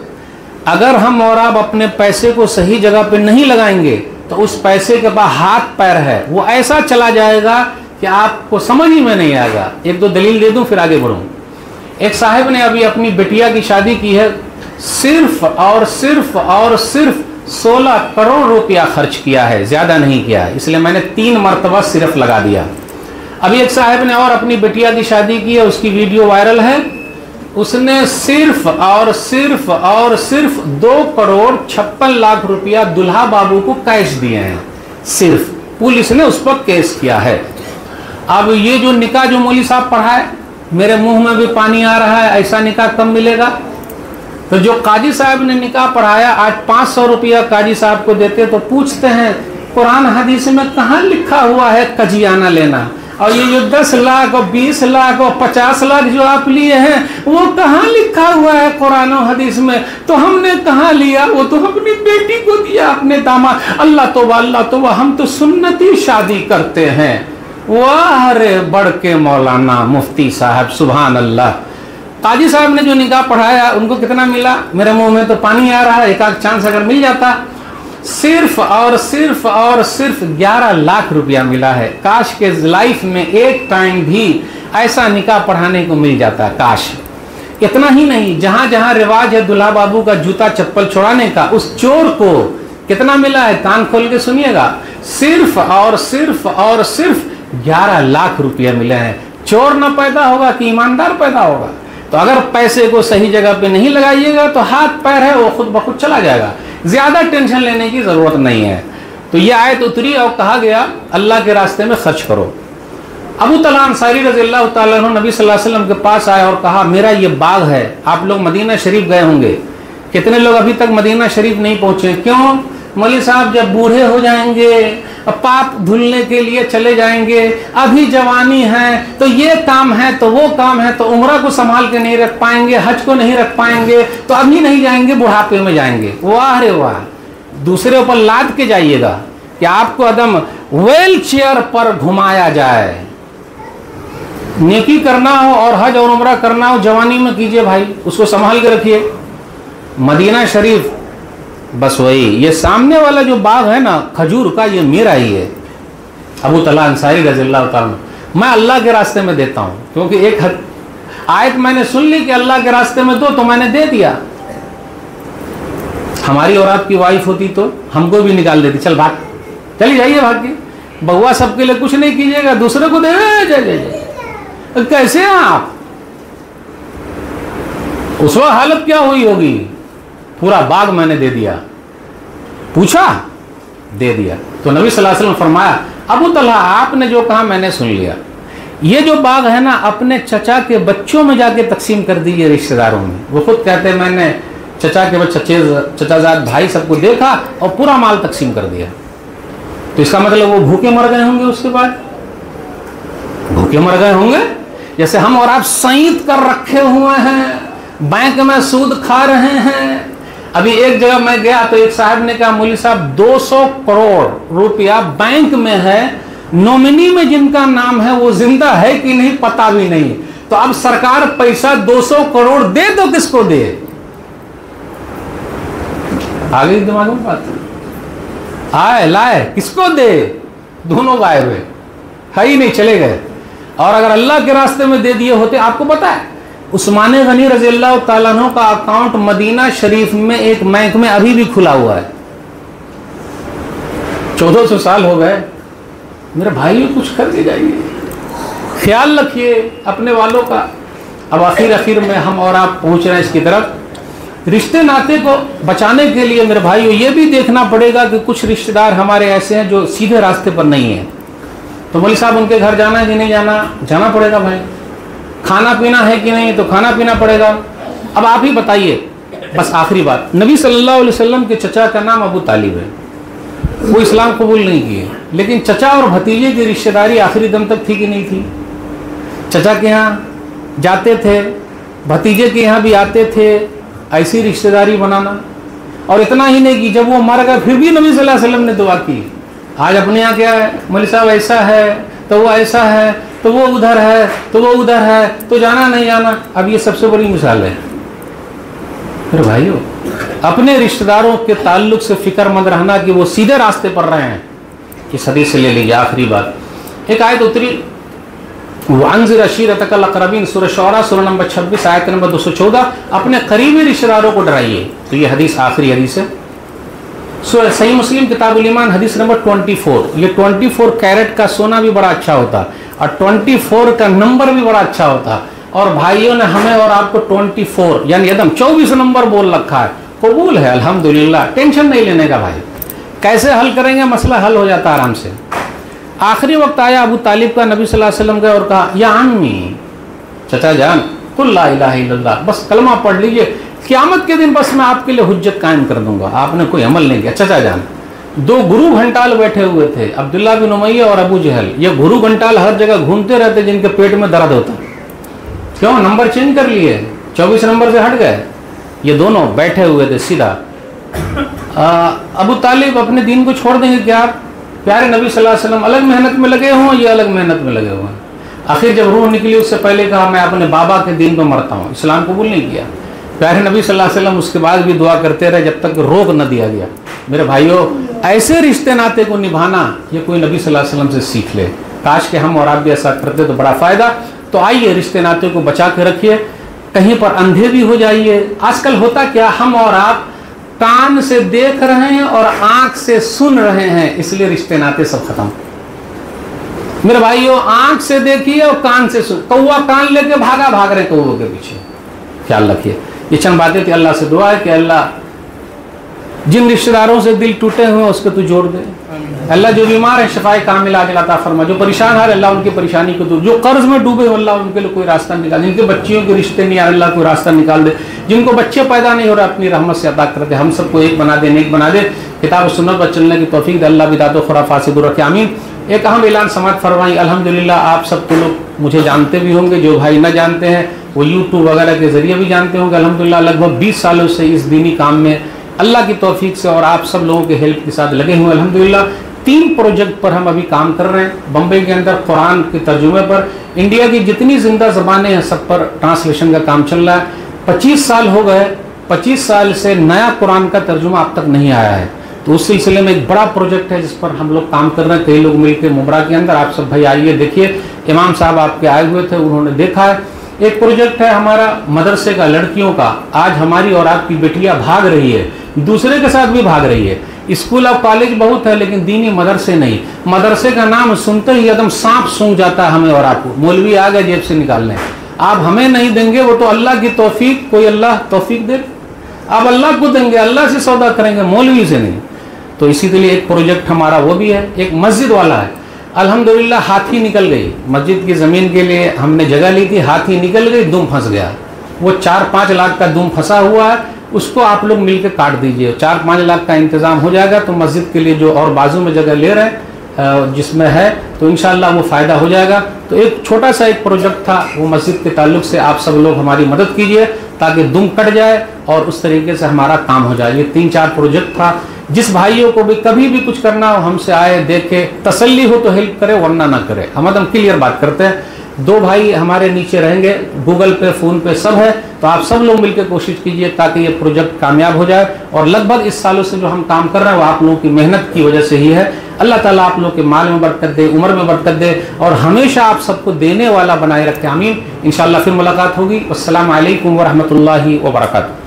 अगर हम और आप अपने पैसे को सही जगह पे नहीं लगाएंगे तो उस पैसे के पास हाथ पैर है, वो ऐसा चला जाएगा कि आपको समझ ही में नहीं आएगा। एक दो दलील दे दूं फिर आगे बढ़ूं। एक साहब ने अभी अपनी बिटिया की शादी की है, सिर्फ और सिर्फ 16 करोड़ रुपया खर्च किया है, ज्यादा नहीं किया है। इसलिए मैंने 3 मरतबा सिर्फ लगा दिया। अभी एक साहब ने और अपनी बिटिया की शादी की है, उसकी वीडियो वायरल है। उसने सिर्फ और सिर्फ 2,56,00,000 रुपया दुल्हा बाबू को कैश दिए हैं। सिर्फ पुलिस ने उस पर केस किया है। अब ये जो निकाह जो मौलवी साहब पढ़ाए, मेरे मुंह में भी पानी आ रहा है, ऐसा निकाह कब मिलेगा? तो जो काजी साहब ने निकाह पढ़ाया, आज 500 रुपया काजी साहब को देते तो पूछते हैं कुरान हदीस में कहाँ लिखा हुआ है कजियाना लेना? और ये जो 10 लाख और 20 लाख और 50 लाख जो आप लिए हैं, वो कहाँ लिखा हुआ है कुरान और हदीस में? तो हमने कहाँ लिया? वो तो अपनी बेटी को दिया, अपने दामाद। अल्लाह तौबा, हम तो सुन्नती शादी करते हैं। वाह रे बढ़ के मौलाना मुफ्ती साहब, सुभान अल्लाह। काजी साहब ने जो निकाह पढ़ाया उनको कितना मिला? मेरे मुंह में तो पानी आ रहा है। एक आध चांस अगर मिल जाता। सिर्फ 11 लाख रुपया मिला है। काश के लाइफ में एक टाइम भी ऐसा निकाह पढ़ाने को मिल जाता। काश। इतना ही नहीं, जहां जहां रिवाज है दुल्हा बाबू का जूता चप्पल छुड़ाने का, उस चोर को कितना मिला है? कान खोल के सुनिएगा, सिर्फ 11 लाख रुपया मिले हैं। चोर न पैदा होगा कि ईमानदार पैदा होगा? तो अगर पैसे को सही जगह पे नहीं लगाइएगा तो हाथ पैर है वो खुद ब खुद चला जाएगा। ज्यादा टेंशन लेने की जरूरत नहीं है। तो ये आयत उतरी और कहा गया अल्लाह के रास्ते में खर्च करो। अबू तलहा अंसारी रज़ियल्लाहु ताला अन्हु नबी सल्लल्लाहु अलैहि वसल्लम के पास आए और कहा मेरा ये बाग है। आप लोग मदीना शरीफ गए होंगे, कितने लोग अभी तक मदीना शरीफ नहीं पहुंचे? क्यों? मौलवी साहब जब बूढ़े हो जाएंगे, पाप धुलने के लिए चले जाएंगे, अभी जवानी है तो ये काम है तो वो काम है, तो उम्रा को संभाल के नहीं रख पाएंगे, हज को नहीं रख पाएंगे, तो अभी नहीं जाएंगे, बुढ़ापे में जाएंगे। वाह रे वाह। दूसरे ऊपर लाद के जाइएगा कि आपको अदम व्हील चेयर पर घुमाया जाए। नेकी करना हो और हज और उम्रा करना हो जवानी में कीजिए भाई, उसको संभाल के रखिए। मदीना शरीफ बस वही, ये सामने वाला जो बाग है ना खजूर का, ये मेरा ही है। अबू तलहा अंसारी रज़ियल्लाहु ताला, मैं अल्लाह के रास्ते में देता हूँ, क्योंकि एक आयत मैंने सुन ली कि अल्लाह के रास्ते में दो, तो मैंने दे दिया। हमारी और आपकी वाइफ होती तो हमको भी निकाल देती, चल भाग, चली जाइए भाग के। बहुआ सबके लिए कुछ नहीं कीजिएगा, दूसरे को दे जाइए। कैसे हैं आप? उस वक्त हालत क्या हुई होगी? पूरा बाग मैंने दे दिया। पूछा, दे दिया। तो नबी सल्लल्लाहु अलैहि वसल्लम फरमाया अबू तलहा आपने जो कहा मैंने सुन लिया। ये जो बाग है ना अपने चचा के बच्चों में जाके तकसीम कर दीजिए, रिश्तेदारों में। वो खुद कहते हैं मैंने चचा के बच्चे, चचाजाद भाई सबको देखा और पूरा माल तकसीम कर दिया। तो इसका मतलब वो भूखे मर गए होंगे, उसके बाद भूखे मर गए होंगे। जैसे हम और आप सईद कर रखे हुए हैं, बैंक में सूद खा रहे हैं। अभी एक जगह मैं गया तो एक साहब ने कहा मौलवी साहब 200 करोड़ रुपया बैंक में है, नॉमिनी में जिनका नाम है वो जिंदा है कि नहीं पता भी नहीं। तो अब सरकार पैसा 200 करोड़ दे तो किसको दे? आगे दिमाग में बात आए लाए किसको दे? दोनों गायब है ही नहीं, चले गए। और अगर अल्लाह के रास्ते में दे दिए होते, आपको पता है उस्मान गनी रज़ियल्लाहु ताला अन्हु का अकाउंट मदीना शरीफ में एक बैंक में अभी भी खुला हुआ है। 1400 साल हो गए। मेरे भाइयों कुछ करके जाइए, ख्याल रखिए अपने वालों का। अब आखिर में हम और आप पहुंच रहे हैं इसकी तरफ। रिश्ते नाते को बचाने के लिए मेरे भाइयों ये भी देखना पड़ेगा कि कुछ रिश्तेदार हमारे ऐसे हैं जो सीधे रास्ते पर नहीं है। तो मौलवी साहब उनके घर जाना है कि नहीं जाना? जाना पड़ेगा भाई। खाना पीना है कि नहीं? तो खाना पीना पड़ेगा। अब आप ही बताइए। बस आखिरी बात, नबी सल्लल्लाहु अलैहि वसल्लम के चचा का नाम अबू तालिब है। वो इस्लाम कबूल नहीं किए, लेकिन चचा और भतीजे की रिश्तेदारी आखिरी दम तक थी कि नहीं थी? चचा के यहाँ जाते थे, भतीजे के यहाँ भी आते थे, ऐसी रिश्तेदारी बनाना। और इतना ही नहीं कि जब वो मर गए फिर भी नबी सल्लल्लाहु अलैहि वसल्लम ने दुआ की। आज अपने यहाँ क्या है, मौलवी साहब ऐसा है तो वो ऐसा है, तो वो उधर है तो वो उधर है, तो जाना नहीं जाना। अब ये सबसे बड़ी मिसाल है। फिर भाइयों अपने रिश्तेदारों के ताल्लुक से फिक्रमंद रहना कि वो सीधे रास्ते पर रहे हैं। इस हदीस से ले लीजिए आखिरी बात। एक आयत उतरी वअंज़िर अशीरतकल अक़रबीन, सूरह शुअरा सूरह नंबर 26 आयत नंबर 214, अपने करीबी रिश्तेदारों को डराइए। तो ये हदीस आखिरी हदीस है। सही मुस्लिम किताबुल ईमान हदीस नंबर 24। ये 24 कैरेट का सोना भी बड़ा अच्छा होता। और 24 का नंबर भी बड़ा अच्छा होता। और भाइयों ने हमें और आपको 24 यानी एकदम 24 नंबर बोल रखा है। कबूल है अल्हम्दुलिल्लाह, टेंशन नहीं लेने का भाई, कैसे हल करेंगे मसला हल हो जाता आराम से। आखिरी वक्त आया अबू तालिब का, नबी सल्लल्लाहु अलैहि वसल्लम गए और कहा या अम्मी, चचा जान, कुल ला इलाहा इल्लल्लाह, बस कलमा पढ़ लीजिए, क़यामत के दिन बस मैं आपके लिए हुज्जत कायम कर दूंगा। आपने कोई अमल नहीं किया। चचा जान, दो गुरु घंटाल बैठे हुए थे, अब्दुल्ला बिन उमैया और अबू जहल। ये गुरु घंटाल हर जगह घूमते रहते जिनके पेट में दर्द होता। क्यों नंबर चेंज कर लिए, 24 नंबर से हट गए। ये दोनों बैठे हुए थे सीधा। अबू तालिब अपने दीन को छोड़ देंगे क्या? प्यारे नबी सल्लल्लाहु अलैहि वसल्लम अलग मेहनत में लगे हों, ये अलग मेहनत में लगे हुए हैं। आखिर जब रूह निकली उससे पहले कहा मैं अपने बाबा के दीन पर मरता हूँ, इस्लाम कबूल नहीं किया। प्यारे नबी सल्लल्लाहु अलैहि वसल्लम उसके बाद भी दुआ करते रहे जब तक रोक न दिया गया। मेरे भाइयों, ऐसे रिश्ते नाते को निभाना ये कोई नबी सल्लल्लाहु अलैहि वसल्लम से सीख ले। काश के हम और आप भी ऐसा करते तो बड़ा फ़ायदा। तो आइए रिश्ते नाते को बचा के रखिए, कहीं पर अंधे भी हो जाइए। आजकल होता क्या, हम और आप कान से देख रहे हैं और आंख से सुन रहे हैं, इसलिए रिश्ते नाते सब खत्म। मेरे भाइयों, आंख से देखिए और कान से सुन। कौवा कान लेके भाग रहे कौवे के पीछे, ख्याल रखिए। ये चंद बातें थी। अल्लाह से दुआ है कि अल्लाह जिन रिश्तेदारों से दिल टूटे हुए हैं उसको तू जोड़ दे। अल्लाह जो बीमार है शफाए कामिल आजिल अता फरमा। जो परेशान है अल्लाह उनकी परेशानी को दूर। जो कर्ज में डूबे अल्लाह उनके लिए कोई रास्ता निकाल। जिनके बच्चियों के रिश्ते नहीं आ रहे अल्लाह कोई रास्ता निकाल दे। जिनको बच्चे पैदा नहीं हो रहे अपनी रहमत से अता कर दे। हम सबको एक बना दे, नेक बना दे। किताब सुन्नत पर चलने की तौफीक दे। अल्लाह बिदात व खुराफात से दूर रखे, आमीन। एक अहम ऐलान समाअत फरमाई। अल्हम्दुलिल्लाह आप सब तो लोग मुझे जानते भी होंगे, जो भाई न जानते हैं वो यूट्यूब वगैरह के ज़रिए भी जानते होंगे। अल्हम्दुलिल्लाह लगभग 20 सालों से इस दीनी काम में अल्लाह की तौफीक से और आप सब लोगों के हेल्प के साथ लगे हुए। अल्हम्दुलिल्लाह 3 प्रोजेक्ट पर हम अभी काम कर रहे हैं। बम्बई के अंदर कुरान के तर्जुमे पर, इंडिया की जितनी जिंदा ज़बानें हैं सब पर ट्रांसलेशन का काम चल रहा है। 25 साल हो गए, 25 साल से नया कुरान का तर्जुमा अब तक नहीं आया है। तो उस सिलसिले में एक बड़ा प्रोजेक्ट है जिस पर हम लोग काम कर रहे हैं। कई लोग मिलकर मुबरा के अंदर। आप सब भाई आइए देखिए। इमाम साहब आपके आए हुए थे, उन्होंने देखा है। एक प्रोजेक्ट है हमारा मदरसे का, लड़कियों का। आज हमारी और आपकी बेटियां भाग रही है, दूसरे के साथ भी भाग रही है। स्कूल और कॉलेज बहुत है लेकिन दीनी मदरसे नहीं। मदरसे का नाम सुनते ही एकदम सांप सूंघ जाता है हमें और आपको। मौलवी आ गए जेब से निकालने। आप हमें नहीं देंगे, वो तो अल्लाह की तौफीक, कोई अल्लाह तौफीक दे। आप अल्लाह को देंगे, अल्लाह से सौदा करेंगे, मौलवी से नहीं। तो इसी के लिए एक प्रोजेक्ट हमारा वो भी है। एक मस्जिद वाला है। अल्हम्दुलिल्लाह हाथी निकल गई। मस्जिद की ज़मीन के लिए हमने जगह ली थी, हाथी निकल गई, दुम फंस गया। वो 4-5 लाख का दुम फंसा हुआ है, उसको आप लोग मिलकर काट दीजिए। 4-5 लाख का इंतज़ाम हो जाएगा। तो मस्जिद के लिए जो और बाजू में जगह ले रहे हैं जिसमें है, तो इंशाअल्लाह वो फ़ायदा हो जाएगा। तो एक छोटा सा एक प्रोजेक्ट था, वो मस्जिद के ताल्लुक से आप सब लोग हमारी मदद कीजिए ताकि दुम कट जाए और उस तरीके से हमारा काम हो जाए। ये 3-4 प्रोजेक्ट था। जिस भाइयों को भी कभी भी कुछ करना हो हमसे आए, देखे, तसल्ली हो तो हेल्प करे, वरना ना करे। हम एकदम क्लियर बात करते हैं। 2 भाई हमारे नीचे रहेंगे, गूगल पे, फ़ोन पे सब है। तो आप सब लोग मिलकर कोशिश कीजिए ताकि ये प्रोजेक्ट कामयाब हो जाए। और लगभग इस सालों से जो हम काम कर रहे हैं वो आप लोगों की मेहनत की वजह से ही है। अल्लाह ताला आप लोग के माल में बरकत दे, उम्र में बरकत दे और हमेशा आप सबको देने वाला बनाए रखे, आमीन। इंशाअल्लाह फिर मुलाकात होगी। अस्सलामु अलैकुम व रहमतुल्लाहि व बरकातुहू।